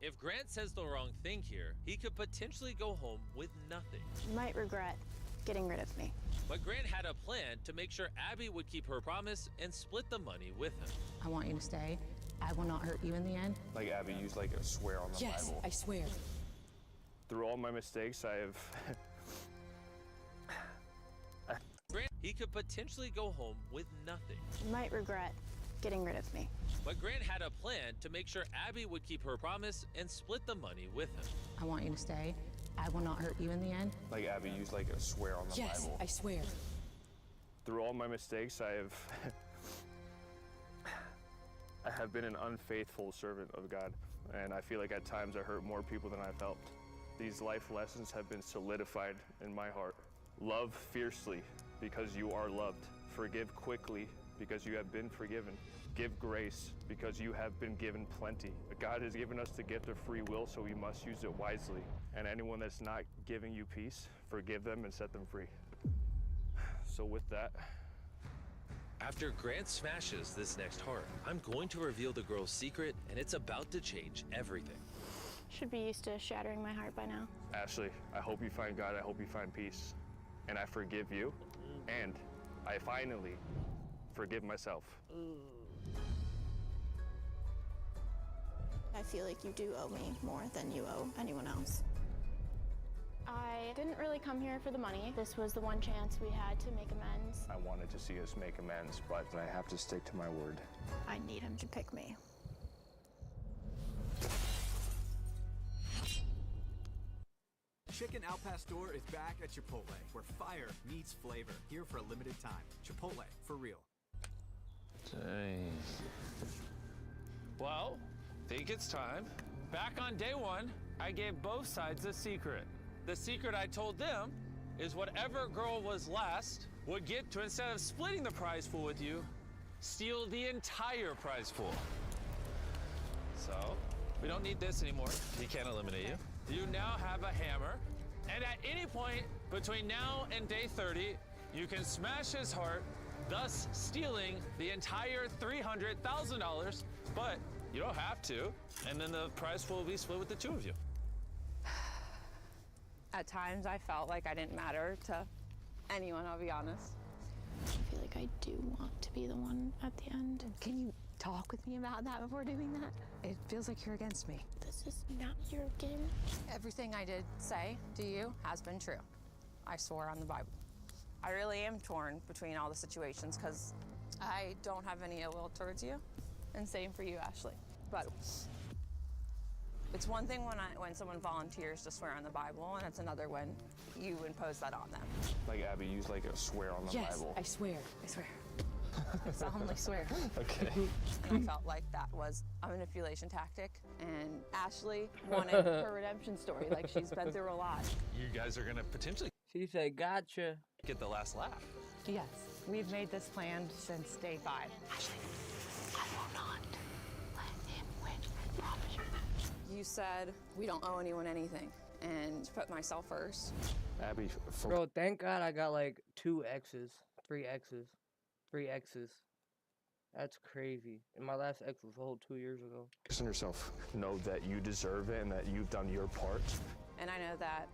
If Grant says the wrong thing here, he could potentially go home with nothing. You might regret getting rid of me. But Grant had a plan to make sure Abby would keep her promise and split the money with him. I want you to stay. I will not hurt you in the end. Like, Abby, use like a swear on the Yes, Bible. I swear. Through all my mistakes, I have... Grant, he could potentially go home with nothing. You might regret getting rid of me. But Grant had a plan to make sure Abby would keep her promise and split the money with him. I want you to stay. I will not hurt you in the end. Like, Abby, use like a swear on the Yes, Bible. I swear. Through all my mistakes, I have... have been an unfaithful servant of God, and I feel like at times I hurt more people than I've helped. These life lessons have been solidified in my heart. Love fiercely because you are loved. Forgive quickly because you have been forgiven. Give grace because you have been given plenty. God has given us the gift of free will, so we must use it wisely. And anyone that's not giving you peace, forgive them and set them free. So with that, After Grant smashes this next heart, I'm going to reveal the girl's secret, and it's about to change everything. Should be used to shattering my heart by now. Ashley, I hope you find God, I hope you find peace. And I forgive you, and I finally forgive myself. I feel like you do owe me more than you owe anyone else. I didn't really come here for the money. This was the one chance we had to make amends. I wanted to see us make amends, but I have to stick to my word. I need him to pick me. Chicken Al Pastor is back at Chipotle, where fire meets flavor. Here for a limited time. Chipotle, for real. Dang. Well, think it's time. Back on day one, I gave both sides a secret. The secret I told them is whatever girl was last would get to, instead of splitting the prize pool with you, steal the entire prize pool. So, we don't need this anymore. He can't eliminate you. You now have a hammer, and at any point between now and day 30, you can smash his heart, thus stealing the entire $300,000, but you don't have to, and then the prize pool will be split with the two of you. At times, I felt like I didn't matter to anyone, I'll be honest. I feel like I do want to be the one at the end. Can you talk with me about that before doing that? It feels like you're against me. This is not your game. Everything I did say to you has been true. I swore on the Bible. I really am torn between all the situations because I don't have any ill will towards you, and same for you, Ashley. But it's one thing when someone volunteers to swear on the Bible, and it's another when you impose that on them. Like Abby, use like a swear on the Bible. I swear. I swear. I solemnly swear. Okay. And I felt like that was a manipulation tactic, and Ashley wanted her redemption story. Like, she's been through a lot. You guys are gonna potentially She said, gotcha. get the last laugh. Yes, we've made this plan since day 5. Ashley, I will not let him win. I promise you that. You said we don't owe anyone anything, and to put myself first. Abby, Bro, thank God I got like 2 X's, 3 X's, 3 X's. That's crazy. And my last X was a whole 2 years ago. focus on yourself. Know that you deserve it and that you've done your part. And I know that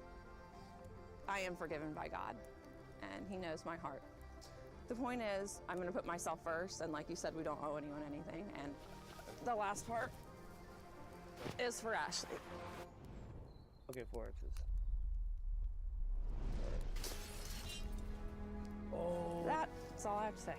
I am forgiven by God, and He knows my heart. The point is, I'm going to put myself first, and like you said, we don't owe anyone anything. And the last part is for Ashley. Okay, 4 X's. Oh. That's all I have to say.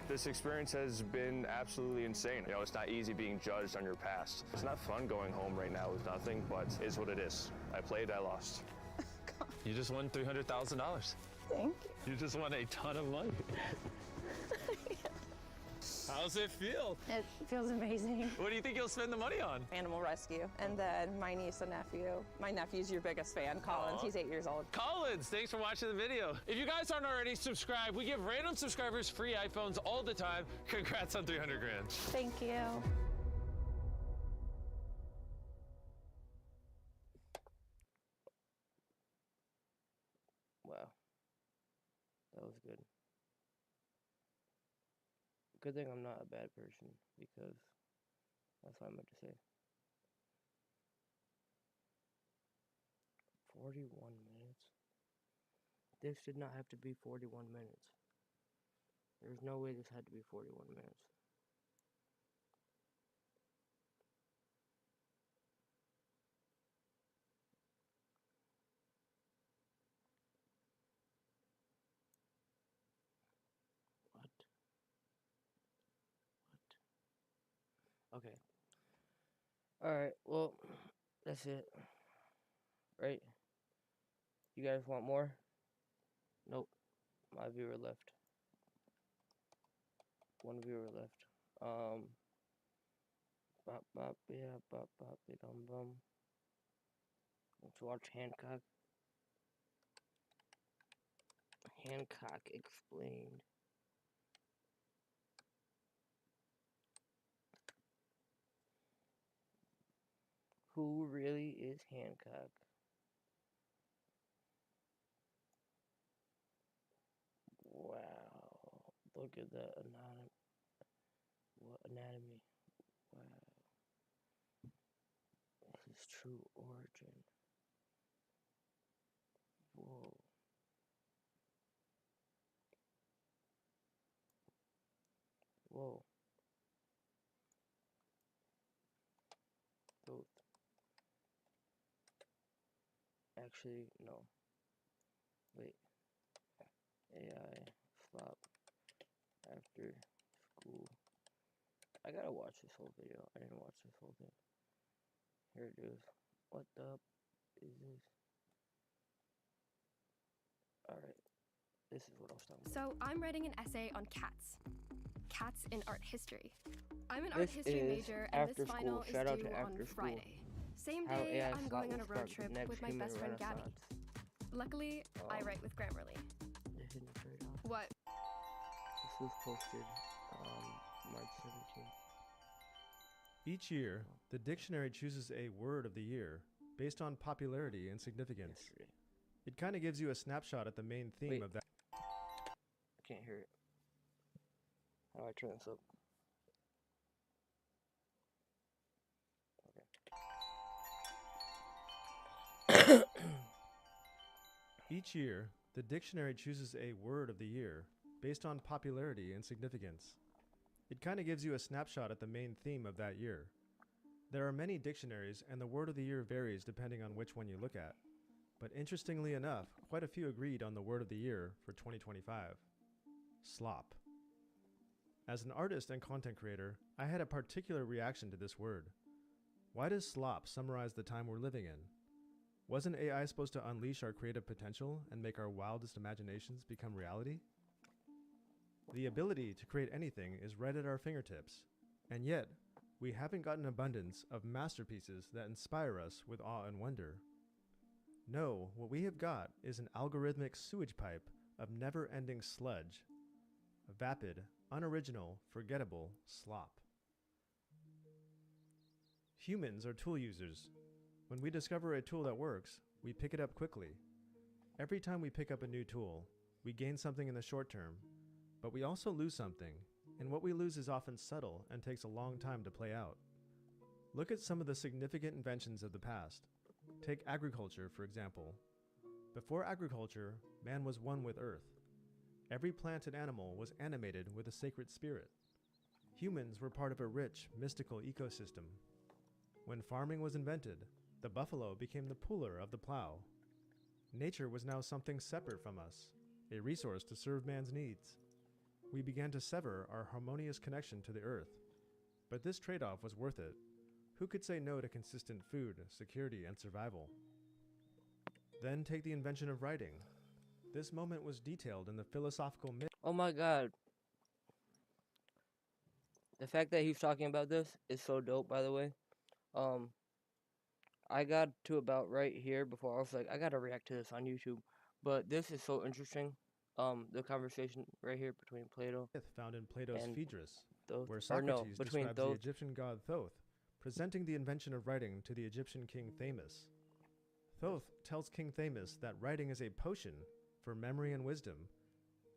This experience has been absolutely insane. You know, it's not easy being judged on your past. It's not fun going home right now with nothing, but it is what it is. I played, I lost. You just won $300,000. Thank you. You just won a ton of money. How's it feel? It feels amazing. What do you think you'll spend the money on? Animal rescue. And then my niece and nephew. My nephew's your biggest fan, Collins. Aw. He's 8 years old. Collins, thanks for watching the video. If you guys aren't already subscribed, we give random subscribers free iPhones all the time. Congrats on 300 grand. Thank you. Wow. That was good. Good thing I'm not a bad person, because that's what I meant to say. 41 minutes? This did not have to be 41 minutes. There's no way this had to be 41 minutes. Okay. Alright, well, that's it. Right? You guys want more? Nope. My viewer left. one viewer left. Bop bop yeah bop bop dum bum. Let's watch Hancock. Hancock Explained. Who really is Hancock? Wow. Look at that anatomy. Wow. His true origin. Whoa. Whoa. Thoth. Actually, no. Wait. AI flop after school. I gotta watch this whole video. I didn't watch this whole thing. Here it is. What the is this? Alright. This is what I was talking about. So I'm writing an essay on cats. Cats in art history. I'm an art history major and this final is due on Friday. Same day, I'm going on a road trip with my best friend Gabby. Luckily, I write with Grammarly. What? This was posted March 17th. Each year, the dictionary chooses a word of the year based on popularity and significance. It kind of gives you a snapshot at the main theme of that. I can't hear it. How do I turn this up? Okay. Each year, the dictionary chooses a word of the year based on popularity and significance. It kind of gives you a snapshot at the main theme of that year. There are many dictionaries, and the word of the year varies depending on which one you look at. But interestingly enough, quite a few agreed on the word of the year for 2025. Slop. As an artist and content creator, I had a particular reaction to this word. Why does slop summarize the time we're living in? Wasn't AI supposed to unleash our creative potential and make our wildest imaginations become reality? The ability to create anything is right at our fingertips, and yet, we haven't got an abundance of masterpieces that inspire us with awe and wonder. No, what we have got is an algorithmic sewage pipe of never-ending sludge. A vapid, unoriginal, forgettable slop. Humans are tool users. When we discover a tool that works, we pick it up quickly. Every time we pick up a new tool, we gain something in the short term, but we also lose something, and what we lose is often subtle and takes a long time to play out. Look at some of the significant inventions of the past. Take agriculture, for example. Before agriculture, man was one with earth. Every plant and animal was animated with a sacred spirit. Humans were part of a rich, mystical ecosystem. When farming was invented, the buffalo became the puller of the plow. Nature was now something separate from us, a resource to serve man's needs. We began to sever our harmonious connection to the earth. But this trade-off was worth it. Who could say no to consistent food, security, and survival? Then take the invention of writing. This moment was detailed in the philosophical myth. Oh my god. The fact that he's talking about this is so dope, by the way. I got to about right here before I was like, I gotta react to this on YouTube. But this is so interesting. The conversation right here between Plato found in Plato's and Phaedrus, Thoth, where or no, Socrates between describes the Thoth. Egyptian god Thoth, presenting the invention of writing to the Egyptian king Thamus. Thoth tells King Thamus that writing is a potion for memory and wisdom,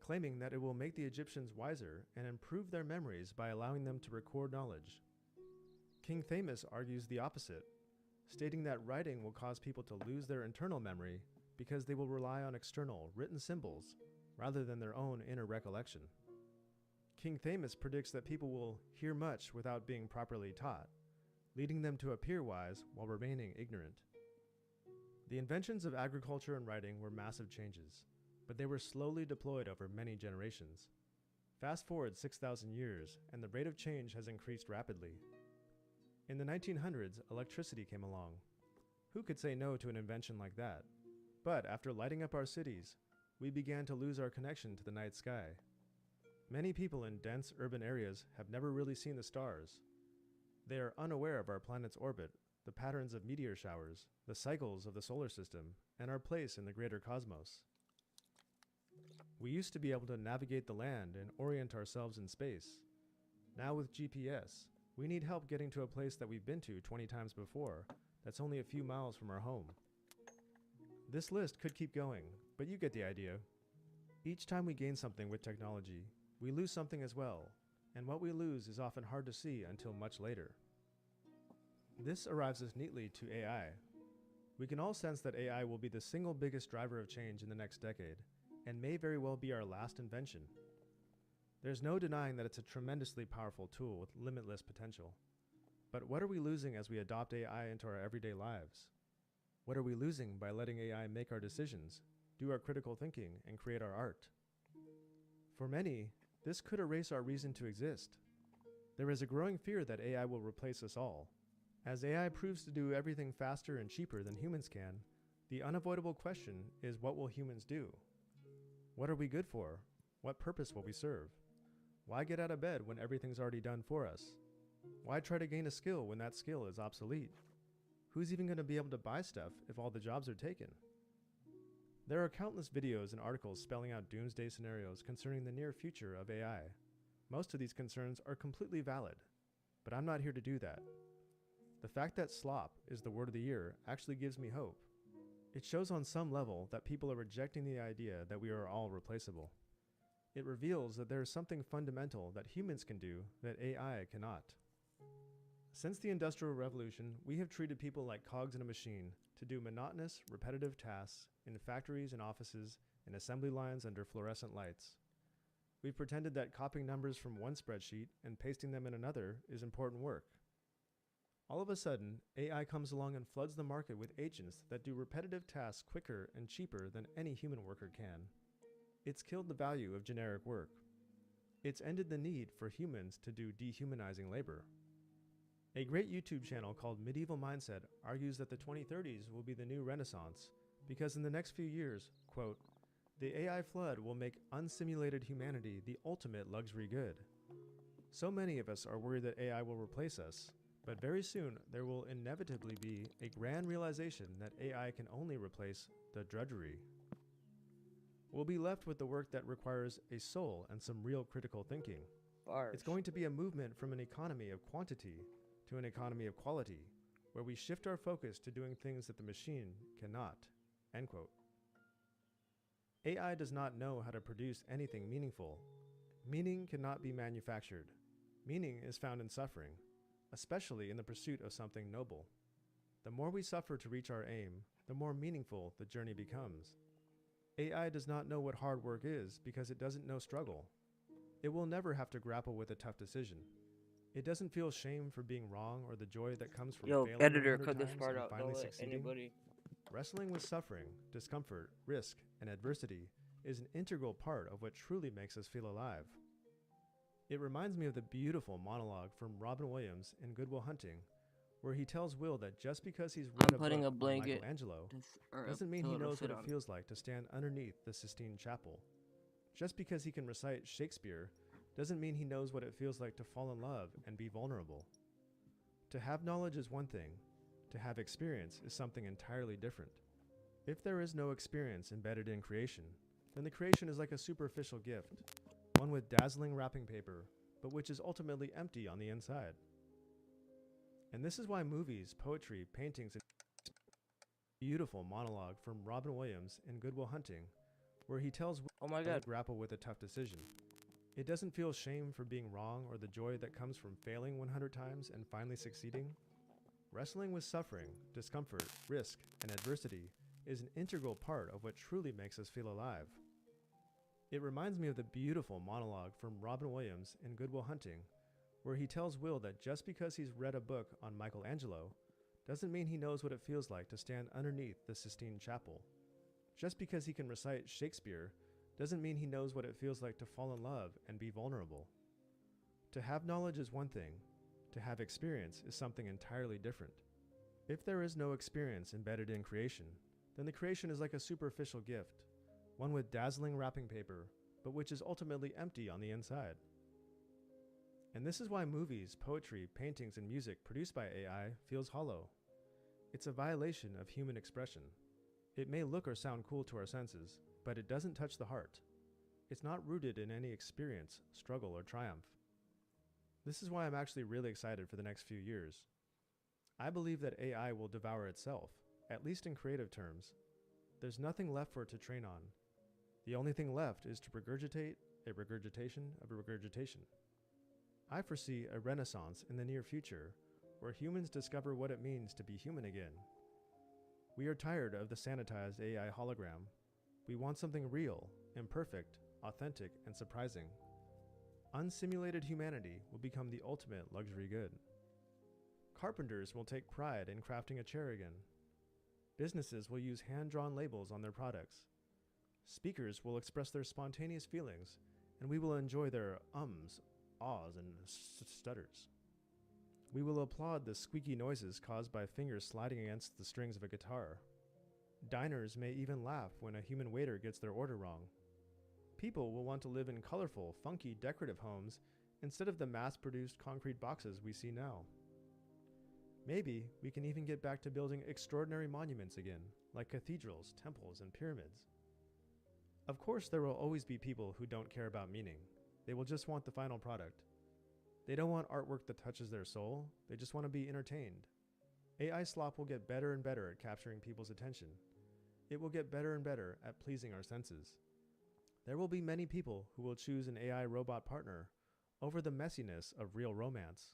claiming that it will make the Egyptians wiser and improve their memories by allowing them to record knowledge. King Thamus argues the opposite, stating that writing will cause people to lose their internal memory because they will rely on external, written symbols rather than their own inner recollection. King Thamus predicts that people will hear much without being properly taught, leading them to appear wise while remaining ignorant. The inventions of agriculture and writing were massive changes, but they were slowly deployed over many generations. Fast forward 6,000 years, and the rate of change has increased rapidly. In the 1900s, electricity came along. Who could say no to an invention like that? But after lighting up our cities, we began to lose our connection to the night sky. Many people in dense urban areas have never really seen the stars. They are unaware of our planet's orbit, the patterns of meteor showers, the cycles of the solar system, and our place in the greater cosmos. We used to be able to navigate the land and orient ourselves in space. Now with GPS, we need help getting to a place that we've been to 20 times before, that's only a few miles from our home. This list could keep going, but you get the idea. Each time we gain something with technology, we lose something as well, and what we lose is often hard to see until much later. This arrives us neatly to AI. We can all sense that AI will be the single biggest driver of change in the next decade, and may very well be our last invention. There's no denying that it's a tremendously powerful tool with limitless potential. But what are we losing as we adopt AI into our everyday lives? What are we losing by letting AI make our decisions, do our critical thinking, and create our art? For many, this could erase our reason to exist. There is a growing fear that AI will replace us all. As AI proves to do everything faster and cheaper than humans can, the unavoidable question is, what will humans do? What are we good for? What purpose will we serve? Why get out of bed when everything's already done for us? Why try to gain a skill when that skill is obsolete? Who's even going to be able to buy stuff if all the jobs are taken? There are countless videos and articles spelling out doomsday scenarios concerning the near future of AI. Most of these concerns are completely valid, but I'm not here to do that. The fact that slop is the word of the year actually gives me hope. It shows on some level that people are rejecting the idea that we are all replaceable. It reveals that there is something fundamental that humans can do that AI cannot. Since the Industrial Revolution, we have treated people like cogs in a machine to do monotonous, repetitive tasks in factories and offices and assembly lines under fluorescent lights. We've pretended that copying numbers from one spreadsheet and pasting them in another is important work. All of a sudden, AI comes along and floods the market with agents that do repetitive tasks quicker and cheaper than any human worker can. It's killed the value of generic work. It's ended the need for humans to do dehumanizing labor. A great YouTube channel called Medieval Mindset argues that the 2030s will be the new Renaissance because in the next few years, quote, the AI flood will make unsimulated humanity the ultimate luxury good. So many of us are worried that AI will replace us, but very soon there will inevitably be a grand realization that AI can only replace the drudgery. We'll be left with the work that requires a soul and some real critical thinking. It's going to be a movement from an economy of quantity to an economy of quality, where we shift our focus to doing things that the machine cannot. End quote. AI does not know how to produce anything meaningful. Meaning cannot be manufactured. Meaning is found in suffering, especially in the pursuit of something noble. The more we suffer to reach our aim, the more meaningful the journey becomes. AI does not know what hard work is because it doesn't know struggle. It will never have to grapple with a tough decision. It doesn't feel shame for being wrong or the joy that comes from failing editor, 100 cut this times part and out. finally Don't let succeeding. anybody. Wrestling with suffering, discomfort, risk, and adversity is an integral part of what truly makes us feel alive. It reminds me of the beautiful monologue from Robin Williams in Good Will Hunting, where he tells Will that just because he's read I'm a putting book a on blanket Michelangelo or a doesn't mean he pillow to knows sit what it on. feels like to stand underneath the Sistine Chapel. Just because he can recite Shakespeare doesn't mean he knows what it feels like to fall in love and be vulnerable. To have knowledge is one thing. To have experience is something entirely different. If there is no experience embedded in creation, then the creation is like a superficial gift, one with dazzling wrapping paper, but which is ultimately empty on the inside. And this is why movies, poetry, paintings, and beautiful monologue from Robin Williams in Good Will Hunting, where he tells Will to grapple with a tough decision. It doesn't feel shame for being wrong or the joy that comes from failing 100 times and finally succeeding. Wrestling with suffering, discomfort, risk, and adversity is an integral part of what truly makes us feel alive. It reminds me of the beautiful monologue from Robin Williams in Good Will Hunting, where he tells Will that just because he's read a book on Michelangelo doesn't mean he knows what it feels like to stand underneath the Sistine Chapel. Just because he can recite Shakespeare doesn't mean he knows what it feels like to fall in love and be vulnerable. To have knowledge is one thing. To have experience is something entirely different. If there is no experience embedded in creation, then the creation is like a superficial gift, one with dazzling wrapping paper, but which is ultimately empty on the inside. And this is why movies, poetry, paintings, and music produced by AI feels hollow. It's a violation of human expression. It may look or sound cool to our senses, but it doesn't touch the heart. It's not rooted in any experience, struggle, or triumph. This is why I'm actually really excited for the next few years. I believe that AI will devour itself, at least in creative terms. There's nothing left for it to train on. The only thing left is to regurgitate a regurgitation of a regurgitation. I foresee a renaissance in the near future where humans discover what it means to be human again. We are tired of the sanitized AI hologram. We want something real, imperfect, authentic, and surprising. Unsimulated humanity will become the ultimate luxury good. Carpenters will take pride in crafting a chair again. Businesses will use hand-drawn labels on their products. Speakers will express their spontaneous feelings, and we will enjoy their ums, ahs, and stutters. We will applaud the squeaky noises caused by fingers sliding against the strings of a guitar. Diners may even laugh when a human waiter gets their order wrong. People will want to live in colorful, funky, decorative homes instead of the mass-produced concrete boxes we see now. Maybe we can even get back to building extraordinary monuments again, like cathedrals, temples, and pyramids. Of course, there will always be people who don't care about meaning. They will just want the final product. They don't want artwork that touches their soul, they just want to be entertained. AI slop will get better and better at capturing people's attention. It will get better and better at pleasing our senses. There will be many people who will choose an AI robot partner over the messiness of real romance.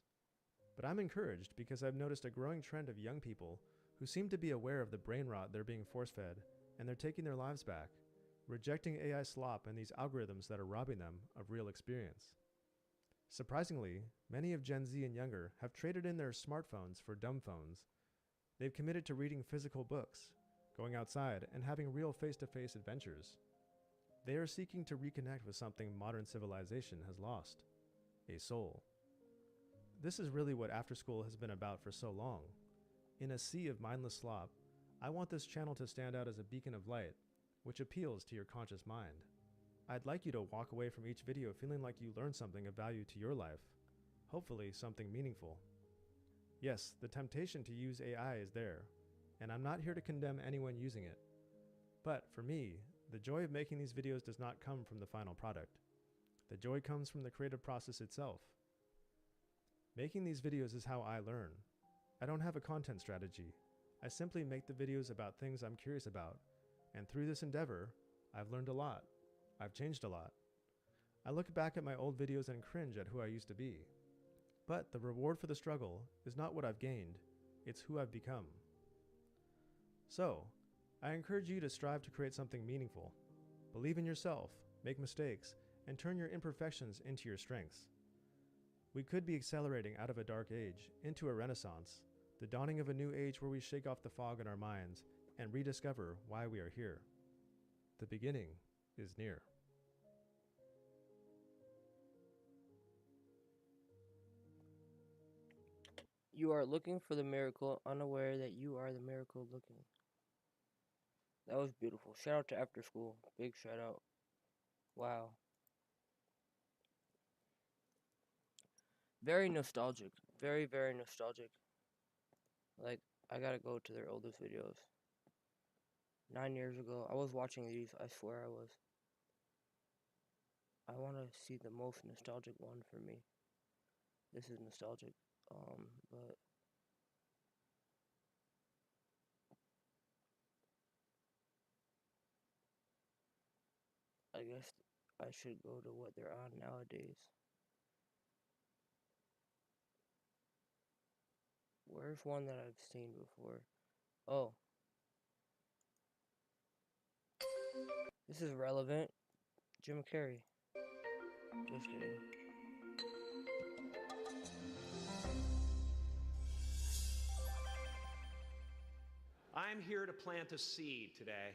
But I'm encouraged because I've noticed a growing trend of young people who seem to be aware of the brain rot they're being force-fed, and they're taking their lives back, rejecting AI slop and these algorithms that are robbing them of real experience. Surprisingly, many of Gen Z and younger have traded in their smartphones for dumb phones. They've committed to reading physical books, going outside, and having real face-to-face adventures. They are seeking to reconnect with something modern civilization has lost: a soul. This is really what After School has been about for so long. In a sea of mindless slop, I want this channel to stand out as a beacon of light, which appeals to your conscious mind. I'd like you to walk away from each video feeling like you learned something of value to your life, hopefully something meaningful. Yes, the temptation to use AI is there, and I'm not here to condemn anyone using it. But for me, the joy of making these videos does not come from the final product. The joy comes from the creative process itself. Making these videos is how I learn. I don't have a content strategy. I simply make the videos about things I'm curious about, and through this endeavor, I've learned a lot. I've changed a lot. I look back at my old videos and cringe at who I used to be. But the reward for the struggle is not what I've gained, it's who I've become. So, I encourage you to strive to create something meaningful. Believe in yourself, make mistakes, and turn your imperfections into your strengths. We could be accelerating out of a dark age into a renaissance, the dawning of a new age where we shake off the fog in our minds and rediscover why we are here. The beginning is near. You are looking for the miracle, unaware that you are the miracle looking. That was beautiful. Shout out to After School. Big shout out. Wow. Very nostalgic. Very, very nostalgic. Like, I gotta go to their oldest videos. 9 years ago. I was watching these. I swear I was. I want to see the most nostalgic one for me. This is nostalgic. But I guess I should go to what they're on nowadays. Where's one that I've seen before? Oh. This is relevant. Jim Carrey. Just kidding. I'm here to plant a seed today,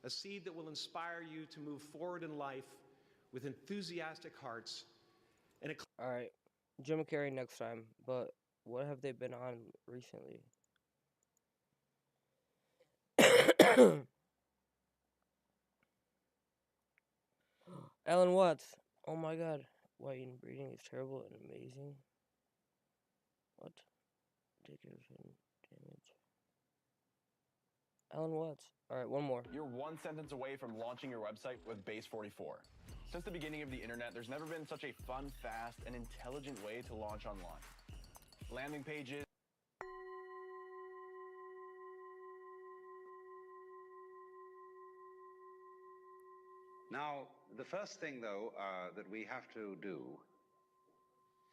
a seed that will inspire you to move forward in life with enthusiastic hearts. And all right, Jim Carrey next time. But what have they been on recently? Alan Watts. Oh my god. White inbreeding is terrible and amazing. What? Ridiculous and damage. Alan Watts. Alright, one more. You're one sentence away from launching your website with Base 44. Since the beginning of the internet, there's never been such a fun, fast, and intelligent way to launch online. Landing pages. Now, the first thing, though, that we have to do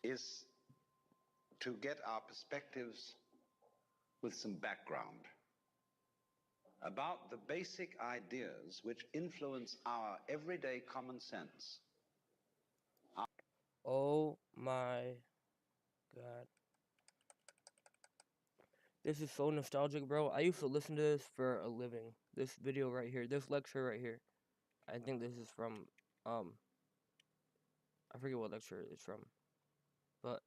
is to get our perspectives with some background about the basic ideas which influence our everyday common sense. Oh my god. This is so nostalgic, bro. I used to listen to this for a living. This video right here, this lecture right here. I think this is from, I forget what lecture it's from, but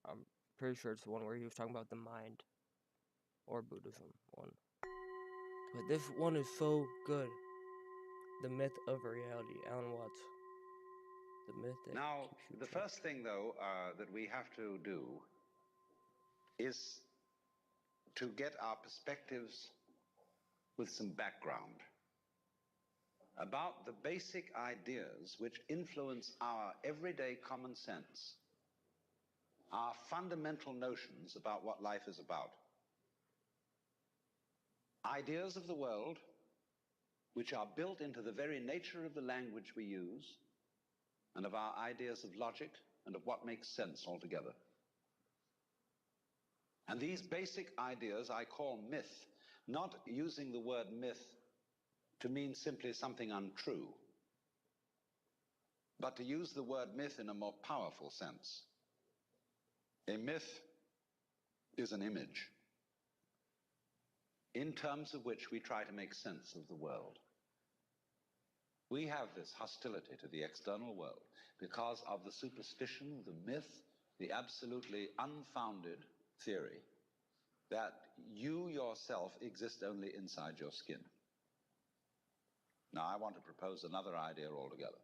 I'm pretty sure it's the one where he was talking about the mind, or Buddhism one. But this one is so good. The Myth of Reality, Alan Watts. The myth that Now, keeps you the trapped. first thing, though, that we have to do is to get our perspectives with some background about the basic ideas which influence our everyday common sense, our fundamental notions about what life is about. Ideas of the world which are built into the very nature of the language we use and of our ideas of logic and of what makes sense altogether. And these basic ideas I call myth, not using the word myth to mean simply something untrue, but to use the word myth in a more powerful sense. A myth is an image in terms of which we try to make sense of the world. We have this hostility to the external world because of the superstition, the myth, the absolutely unfounded theory that you yourself exist only inside your skin. Now, I want to propose another idea altogether.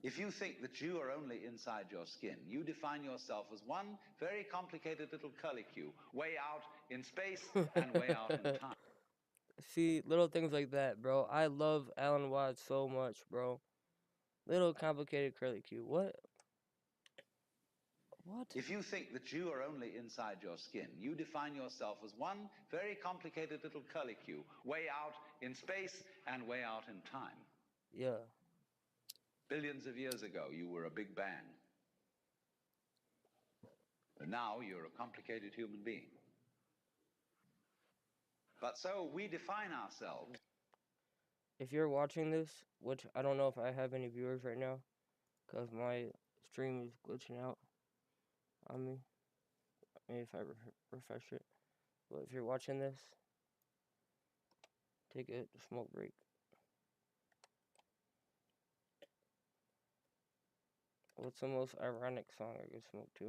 If you think that you are only inside your skin, you define yourself as one very complicated little curlicue, way out in space and way out in time. See, little things like that, bro. I love Alan Watts so much, bro. Little complicated curly Q. What? What? If you think that you are only inside your skin, you define yourself as one very complicated little curlicue, way out in space and way out in time. Yeah. Billions of years ago, you were a big bang. But now you're a complicated human being. But so we define ourselves. If you're watching this, which I don't know if I have any viewers right now, because my stream is glitching out on me. Maybe if I refresh it. But if you're watching this, take a smoke break. What's the most ironic song I could smoke to?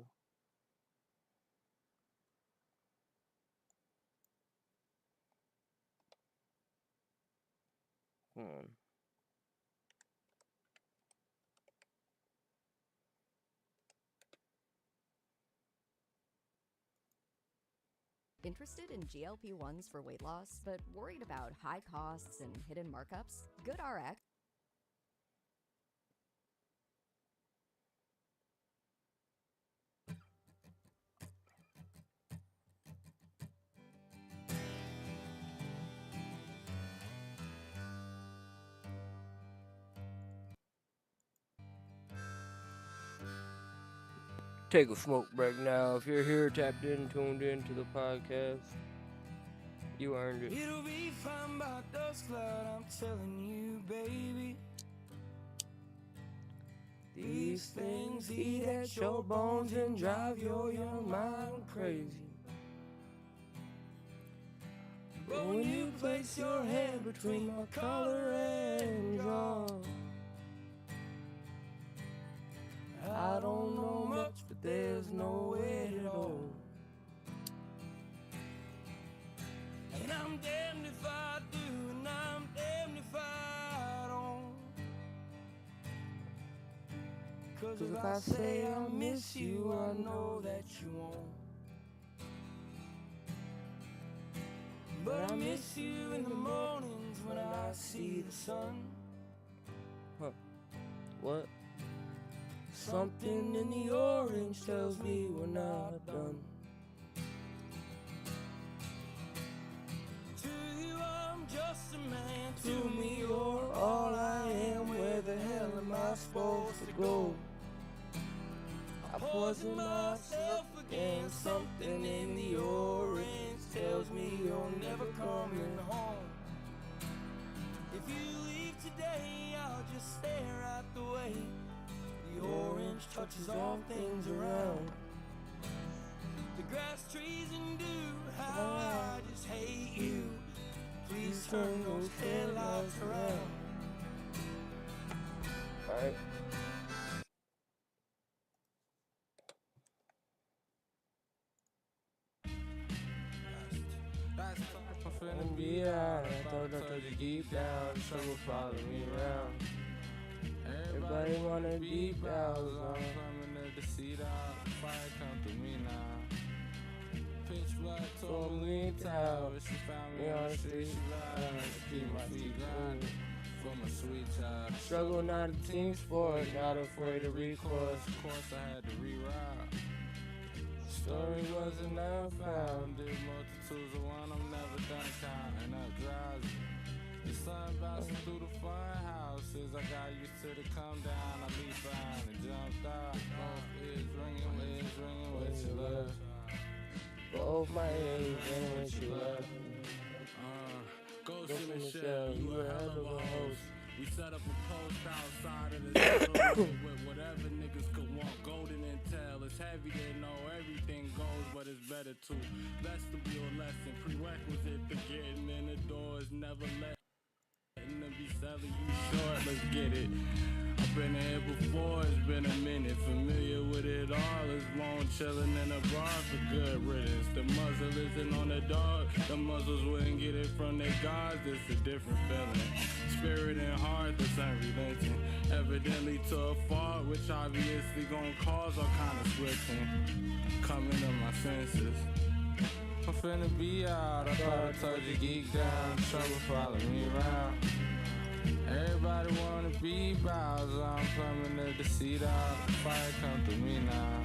Come on. Interested in GLP-1s for weight loss, but worried about high costs and hidden markups? GoodRx. Take a smoke break now. If you're here, tapped in, tuned in to the podcast, you earned it. It'll be fine by dusk light, I'm telling you, baby. These things eat at your bones and drive your young mind crazy. But when you place your hand between my collar and jaw, I don't know much, but there's no way at all. And I'm damned if I do, and I'm damned 'Cause if I say I miss you, I know that you won't. But I miss you in the mornings when I see the sun. Huh. What? Something in the orange tells me we're not done. To you I'm just a man, to me you're all I am. Where the hell am I supposed to go? I poison myself again, something in the orange tells me you're never coming home. If you leave today, I'll just stare out the way. The orange touches all things around. The grass, trees, and dew, how I just hate you. Please turn those headlights around. Alright. I'm finna be out. I told you keep down. Trouble follow me around. Everybody wanna be pals. I'm coming to the seat out. Fire come through me now. Pitch black, totally tower. She found me on the street. She lied to keep my feet grinding. For my sweet child. Struggle not a team sport. Not afraid of recourse. Of course I had to reroute. Story wasn't never found. Did multitudes of one. I'm never done counting up drowsy. The sun bouncing through the fun houses. I got used to the come down. I leaped behind and jumped out. Both ears ringing with your love. Both my ears ringing with your love. Ghost in the shell, you a hell of a host. We set up a post outside of the cell with whatever niggas could want. Golden intel, it's heavy to know everything goes, but it's better to vestibule lesson. Prerequisite to getting in the door is never letting them be selling you short. Let's get it. I've been here before, it's been a minute. Familiar with it all, it's long chilling in a bar for good riddance. The muzzle isn't on the dog, the muzzles wouldn't get it from their guards. It's a different feeling. Spirit and heart that's unrelenting. Evidently to a fault, which obviously gon' cause all kind of switching. Coming to my senses. I'm finna be out, I thought I told you geek down. Trouble follow me around. Everybody wanna be Bowser, I'm coming to the seat out. Fire come through me now.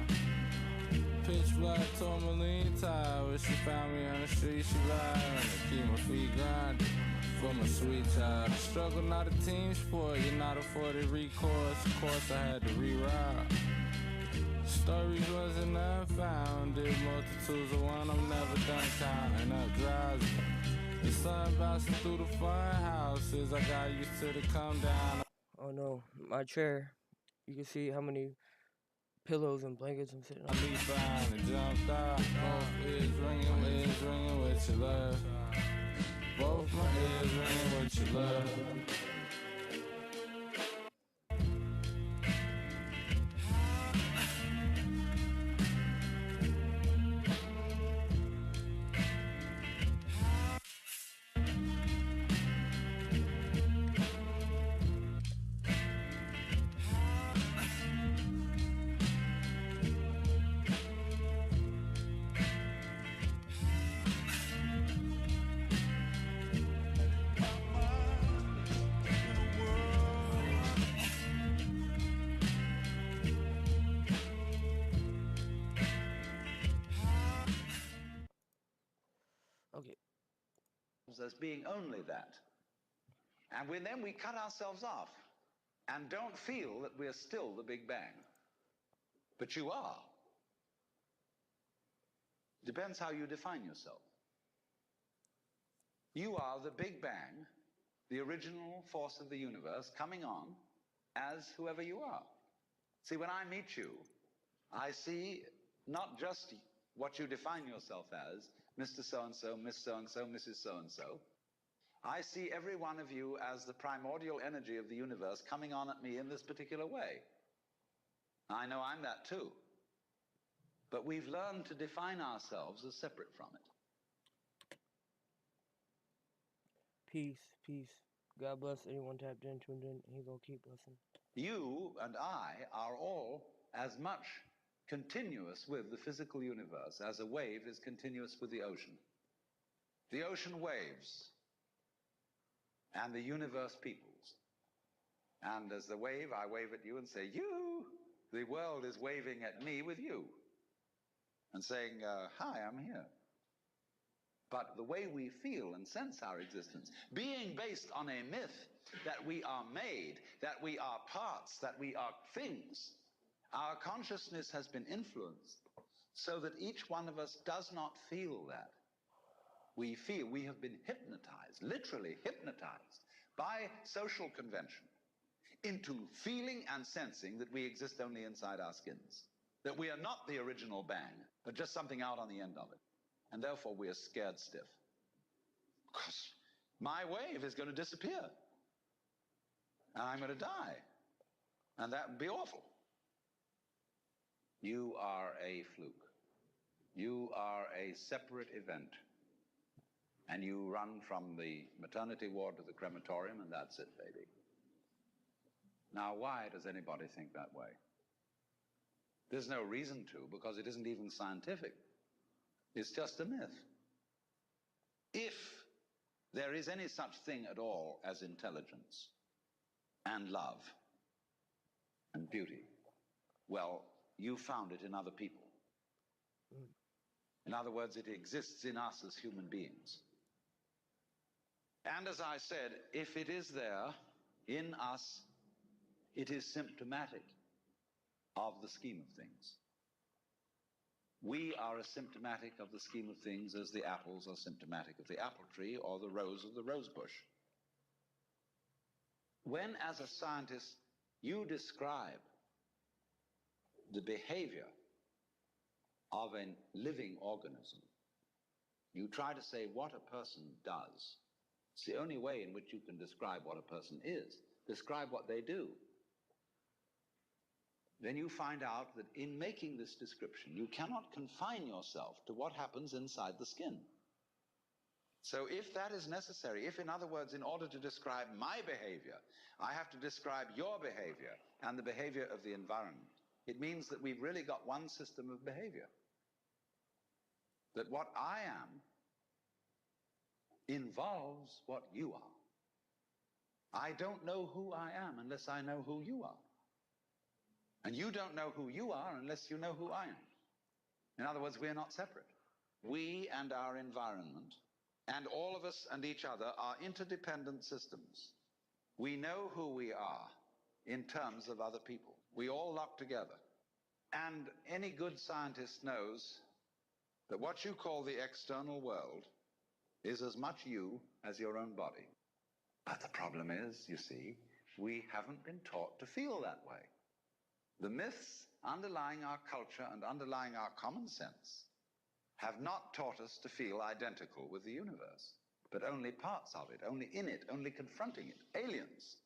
Pitch black, tourmaline tire. She found me on the street, she lied. I keep my feet grinding for my sweet child. Struggle not a team sport, you're not afforded recourse. Of course I had to reroute. Stories wasn't unfound. Did multitudes of one, I'm never done counting up drowsy. The sun bouncing through the fun houses. I got used to the come down. Oh no, my chair. You can see how many pillows and blankets I'm sitting on. I leave behind and jumped out. Both ears ringing with your love. Both my ears ringing with your love. Okay. As being only that. And then we cut ourselves off and don't feel that we're still the Big Bang. But you are. Depends how you define yourself. You are the Big Bang, the original force of the universe, coming on as whoever you are. See, when I meet you, I see not just what you define yourself as, Mr. So-and-so, Miss So-and-so, Mrs. So-and-so. I see every one of you as the primordial energy of the universe coming on at me in this particular way. I know I'm that too. But we've learned to define ourselves as separate from it. Peace, peace. God bless anyone tapped in, tuned in. He gonna keep blessing. You and I are all as much continuous with the physical universe as a wave is continuous with the ocean. The ocean waves, and the universe peoples. And as the wave, I wave at you and say, you. The world is waving at me with you and saying, hi, I'm here. But the way we feel and sense our existence, being based on a myth that we are made, that we are parts, that we are things, our consciousness has been influenced so that each one of us does not feel that. We feel we have been hypnotized, literally hypnotized, by social convention into feeling and sensing that we exist only inside our skins, that we are not the original bang, but just something out on the end of it. And therefore we are scared stiff. Because my wave is going to disappear. And I'm going to die. And that would be awful. You are a fluke. You are a separate event. And you run from the maternity ward to the crematorium, and that's it, baby. Now, why does anybody think that way? There's no reason to, because it isn't even scientific. It's just a myth. If there is any such thing at all as intelligence and love and beauty, well, you found it in other people. In other words, it exists in us as human beings. And as I said, if it is there in us, it is symptomatic of the scheme of things. We are as symptomatic of the scheme of things as the apples are symptomatic of the apple tree or the rose of the rose bush. When, as a scientist, you describe the behavior of a living organism, you try to say what a person does. It's the only way in which you can describe what a person is. Describe what they do. Then you find out that in making this description, you cannot confine yourself to what happens inside the skin. So if that is necessary, if, in other words, in order to describe my behavior, I have to describe your behavior and the behavior of the environment, it means that we've really got one system of behavior. That what I am involves what you are. I don't know who I am unless I know who you are. And you don't know who you are unless you know who I am. In other words, we are not separate. We and our environment, and all of us and each other, are interdependent systems. We know who we are in terms of other people. We all lock together. And any good scientist knows that what you call the external world is as much you as your own body. But the problem is, you see, we haven't been taught to feel that way. The myths underlying our culture and underlying our common sense have not taught us to feel identical with the universe, but only parts of it, only in it, only confronting it, aliens.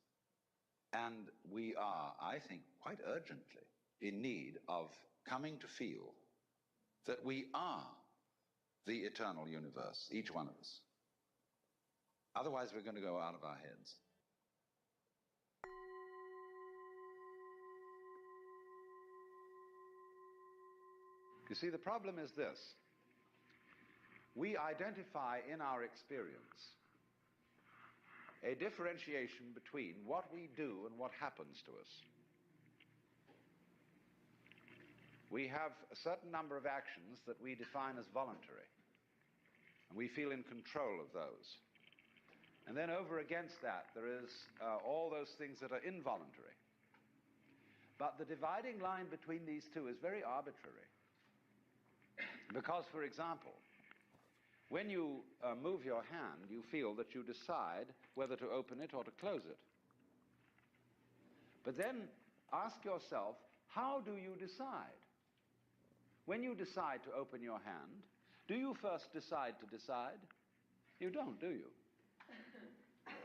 And we are, I think, quite urgently in need of coming to feel that we are the eternal universe, each one of us. Otherwise, we're going to go out of our heads. You see, the problem is this. We identify in our experience a differentiation between what we do and what happens to us. We have a certain number of actions that we define as voluntary, and we feel in control of those. And then over against that, there is all those things that are involuntary. But the dividing line between these two is very arbitrary. Because, for example, when you move your hand, you feel that you decide whether to open it or to close it. But then ask yourself, how do you decide? When you decide to open your hand, do you first decide to decide? You don't, do you?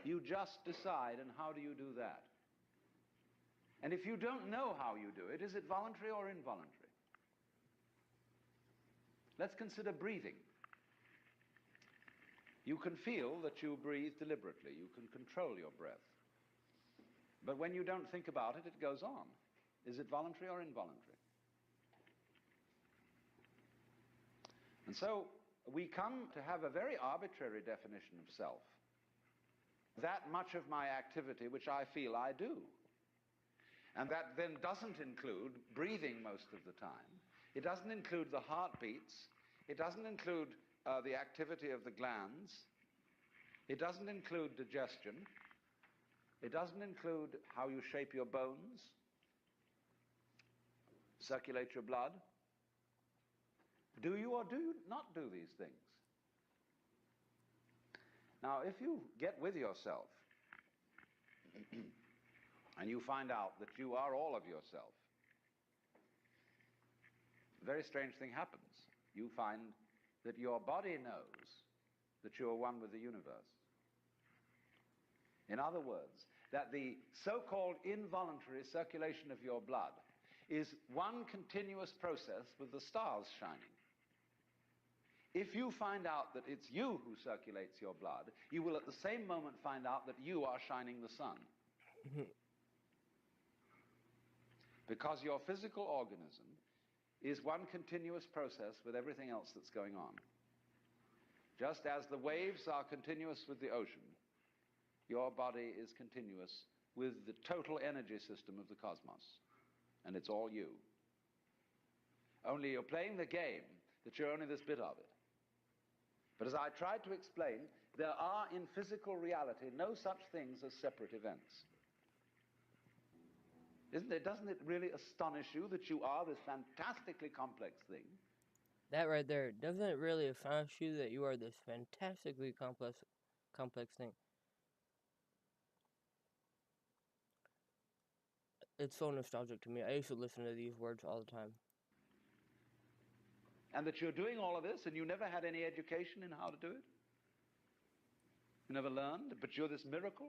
You just decide, and how do you do that? And if you don't know how you do it, is it voluntary or involuntary? Let's consider breathing. You can feel that you breathe deliberately. You can control your breath. But when you don't think about it, it goes on. Is it voluntary or involuntary? And so we come to have a very arbitrary definition of self. That much of my activity which I feel I do. And that then doesn't include breathing most of the time. It doesn't include the heartbeats. It doesn't include the activity of the glands. It doesn't include digestion. It doesn't include how you shape your bones, circulate your blood. Do you or do you not do these things? Now, if you get with yourself and you find out that you are all of yourself, a very strange thing happens. You find that your body knows that you are one with the universe. In other words, that the so-called involuntary circulation of your blood is one continuous process with the stars shining. If you find out that it's you who circulates your blood, you will at the same moment find out that you are shining the sun. Because your physical organism is one continuous process with everything else that's going on. Just as the waves are continuous with the ocean, your body is continuous with the total energy system of the cosmos. And it's all you. Only you're playing the game that you're only this bit of it. But as I tried to explain, there are in physical reality no such things as separate events. Doesn't it really astonish you that you are this fantastically complex thing? That right there, doesn't it really astonish you that you are this fantastically complex thing? It's so nostalgic to me. I used to listen to these words all the time. And that you're doing all of this and you never had any education in how to do it? You never learned, but you're this miracle?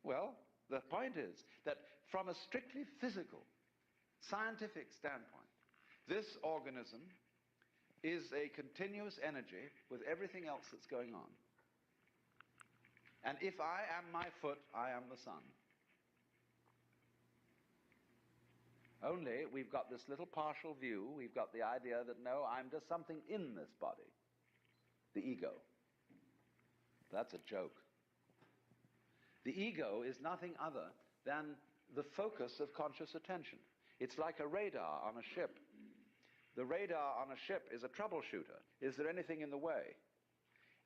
Well, the point is that from a strictly physical, scientific standpoint, this organism is a continuous energy with everything else that's going on. And if I am my foot, I am the sun. Only we've got this little partial view. We've got the idea that, no, I'm just something in this body. The ego. That's a joke. The ego is nothing other than the focus of conscious attention. It's like a radar on a ship. The radar on a ship is a troubleshooter. Is there anything in the way?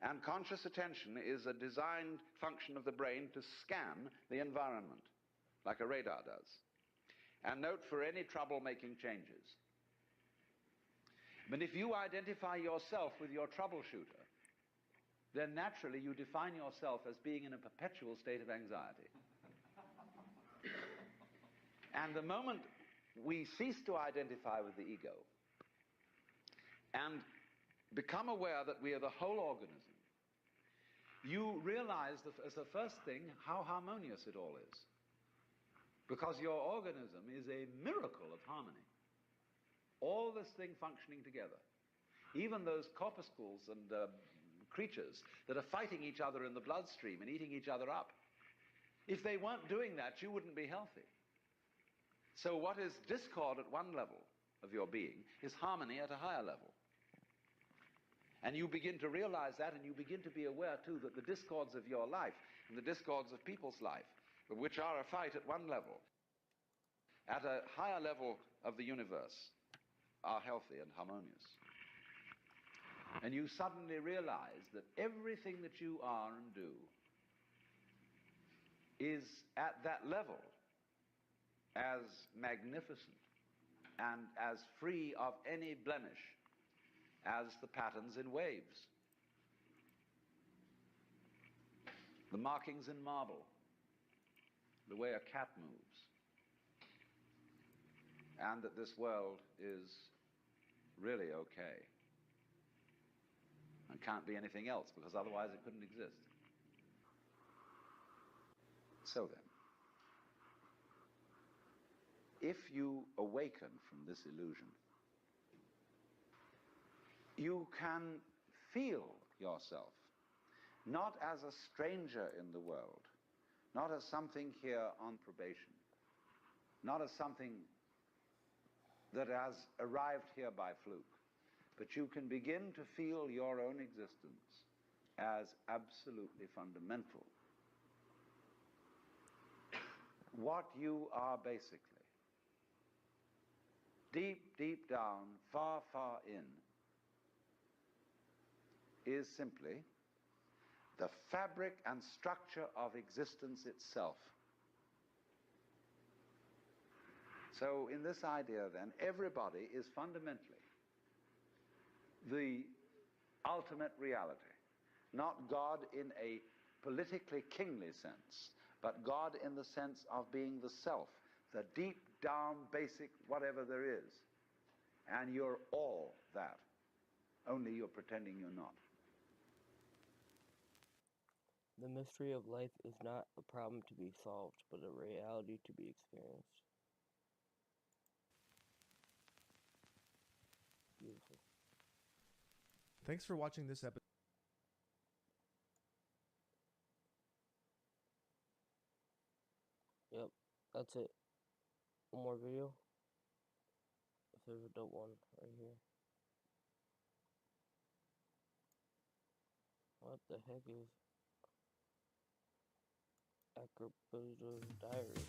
And conscious attention is a designed function of the brain to scan the environment, like a radar does, and note for any trouble-making changes. But if you identify yourself with your troubleshooter, then naturally you define yourself as being in a perpetual state of anxiety. And the moment we cease to identify with the ego and become aware that we are the whole organism, you realize as the first thing how harmonious it all is. Because your organism is a miracle of harmony. All this thing functioning together. Even those corpuscles and creatures that are fighting each other in the bloodstream and eating each other up. If they weren't doing that, you wouldn't be healthy. So what is discord at one level of your being is harmony at a higher level. And you begin to realize that, and you begin to be aware too that the discords of your life and the discords of people's life, which are a fight at one level, at a higher level of the universe, are healthy and harmonious. And you suddenly realize that everything that you are and do is at that level as magnificent and as free of any blemish as the patterns in waves, the markings in marble, the way a cat moves, and that this world is really okay and can't be anything else, because otherwise it couldn't exist. So then, if you awaken from this illusion, you can feel yourself, not as a stranger in the world, not as something here on probation, not as something that has arrived here by fluke, but you can begin to feel your own existence as absolutely fundamental. What you are basically, deep, deep down, far, far in, is simply the fabric and structure of existence itself. So in this idea then, everybody is fundamentally the ultimate reality, not God in a politically kingly sense, but God in the sense of being the self, the deep down basic whatever there is. And you're all that, only you're pretending you're not. The mystery of life is not a problem to be solved, but a reality to be experienced. Beautiful. Thanks for watching this episode. Yep, that's it. One more video. If there's a dope one right here. What the heck is Acroposa's diary?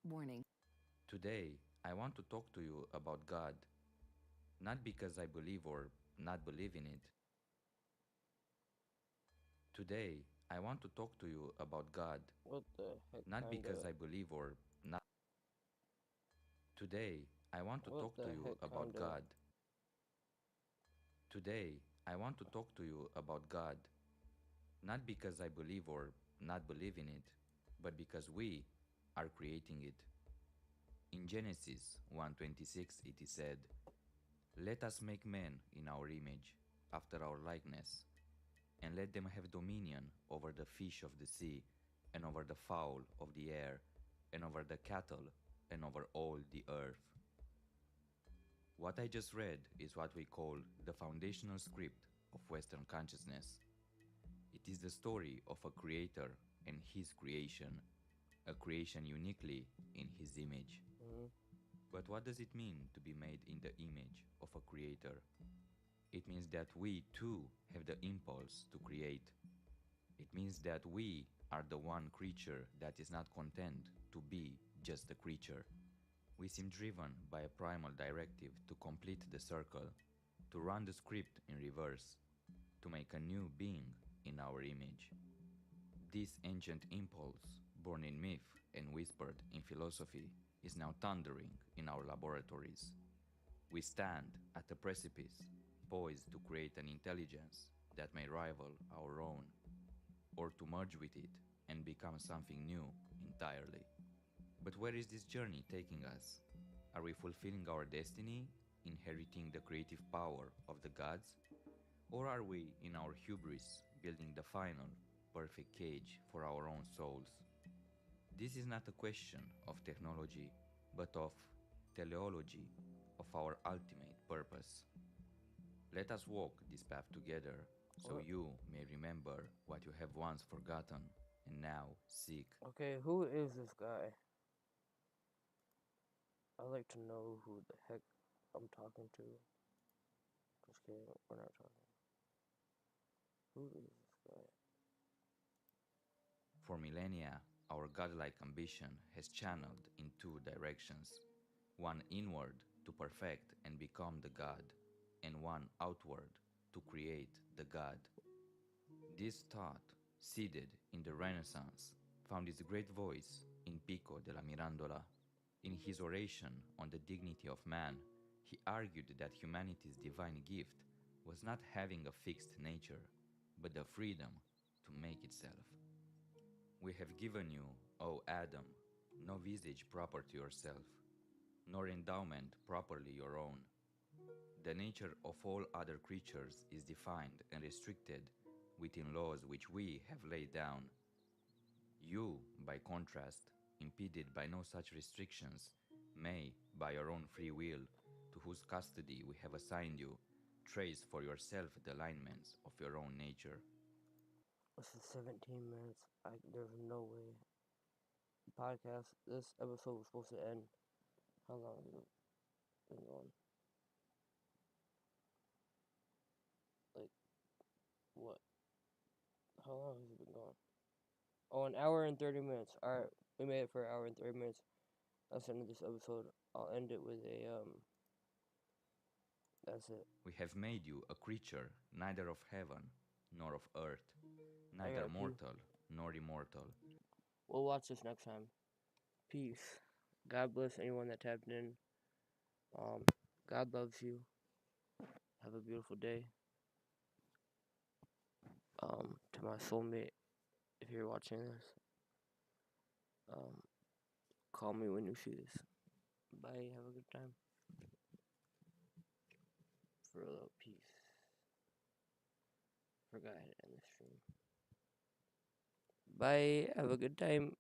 Warning. Today, I want to talk to you about God. Not because I believe or not believe in it. Today, I want to talk to you about God. What the heck? Not because I believe or not. Today, I want to talk to you about God. Today, I want to talk to you about God. Not because I believe or not believe in it, but because we are creating it. In Genesis 1:26 it is said, "Let us make man in our image, after our likeness, and let them have dominion over the fish of the sea, and over the fowl of the air, and over the cattle, and over all the earth." What I just read is what we call the foundational script of Western consciousness. It is the story of a creator and his creation, a creation uniquely in his image. But what does it mean to be made in the image of a creator? It means that we too have the impulse to create. It means that we are the one creature that is not content to be just a creature. We seem driven by a primal directive to complete the circle, to run the script in reverse, to make a new being in our image. This ancient impulse, born in myth and whispered in philosophy, is now thundering in our laboratories. We stand at a precipice, poised to create an intelligence that may rival our own, or to merge with it and become something new entirely. But where is this journey taking us? Are we fulfilling our destiny, inheriting the creative power of the gods? Or are we, in our hubris, building the final, perfect cage for our own souls? This is not a question of technology, but of teleology, of our ultimate purpose. Let us walk this path together, so you may remember what you have once forgotten and now seek. Okay, who is this guy? I'd like to know who the heck I'm talking to. Just kidding, we're not talking. Who is this guy? For millennia, our godlike ambition has channeled in two directions. One inward to perfect and become the God, and one outward to create the God. This thought, seeded in the Renaissance, found its great voice in Pico della Mirandola. In his oration on the dignity of man, he argued that humanity's divine gift was not having a fixed nature, but the freedom to make itself. We have given you, O Adam, no visage proper to yourself, nor endowment properly your own. The nature of all other creatures is defined and restricted within laws which we have laid down, You, by contrast, impeded by no such restrictions, may, by your own free will, to whose custody we have assigned you, trace for yourself the alignments of your own nature. This is 17 minutes. There's no way. Podcast. This episode was supposed to end. How long has it been going? Like, what? How long has it been going? Oh, an hour and 30 minutes. Alright, we made it for an hour and 30 minutes. That's the end of this episode. I'll end it with a, that's it. We have made you a creature neither of heaven nor of earth, neither mortal nor immortal. We'll watch this next time. Peace. God bless anyone that tapped in. God loves you. Have a beautiful day. To my soulmate, if you're watching this, call me when you see this. Bye. Have a good time. For a little peace. Forgot how to end the stream. Bye. Have a good time.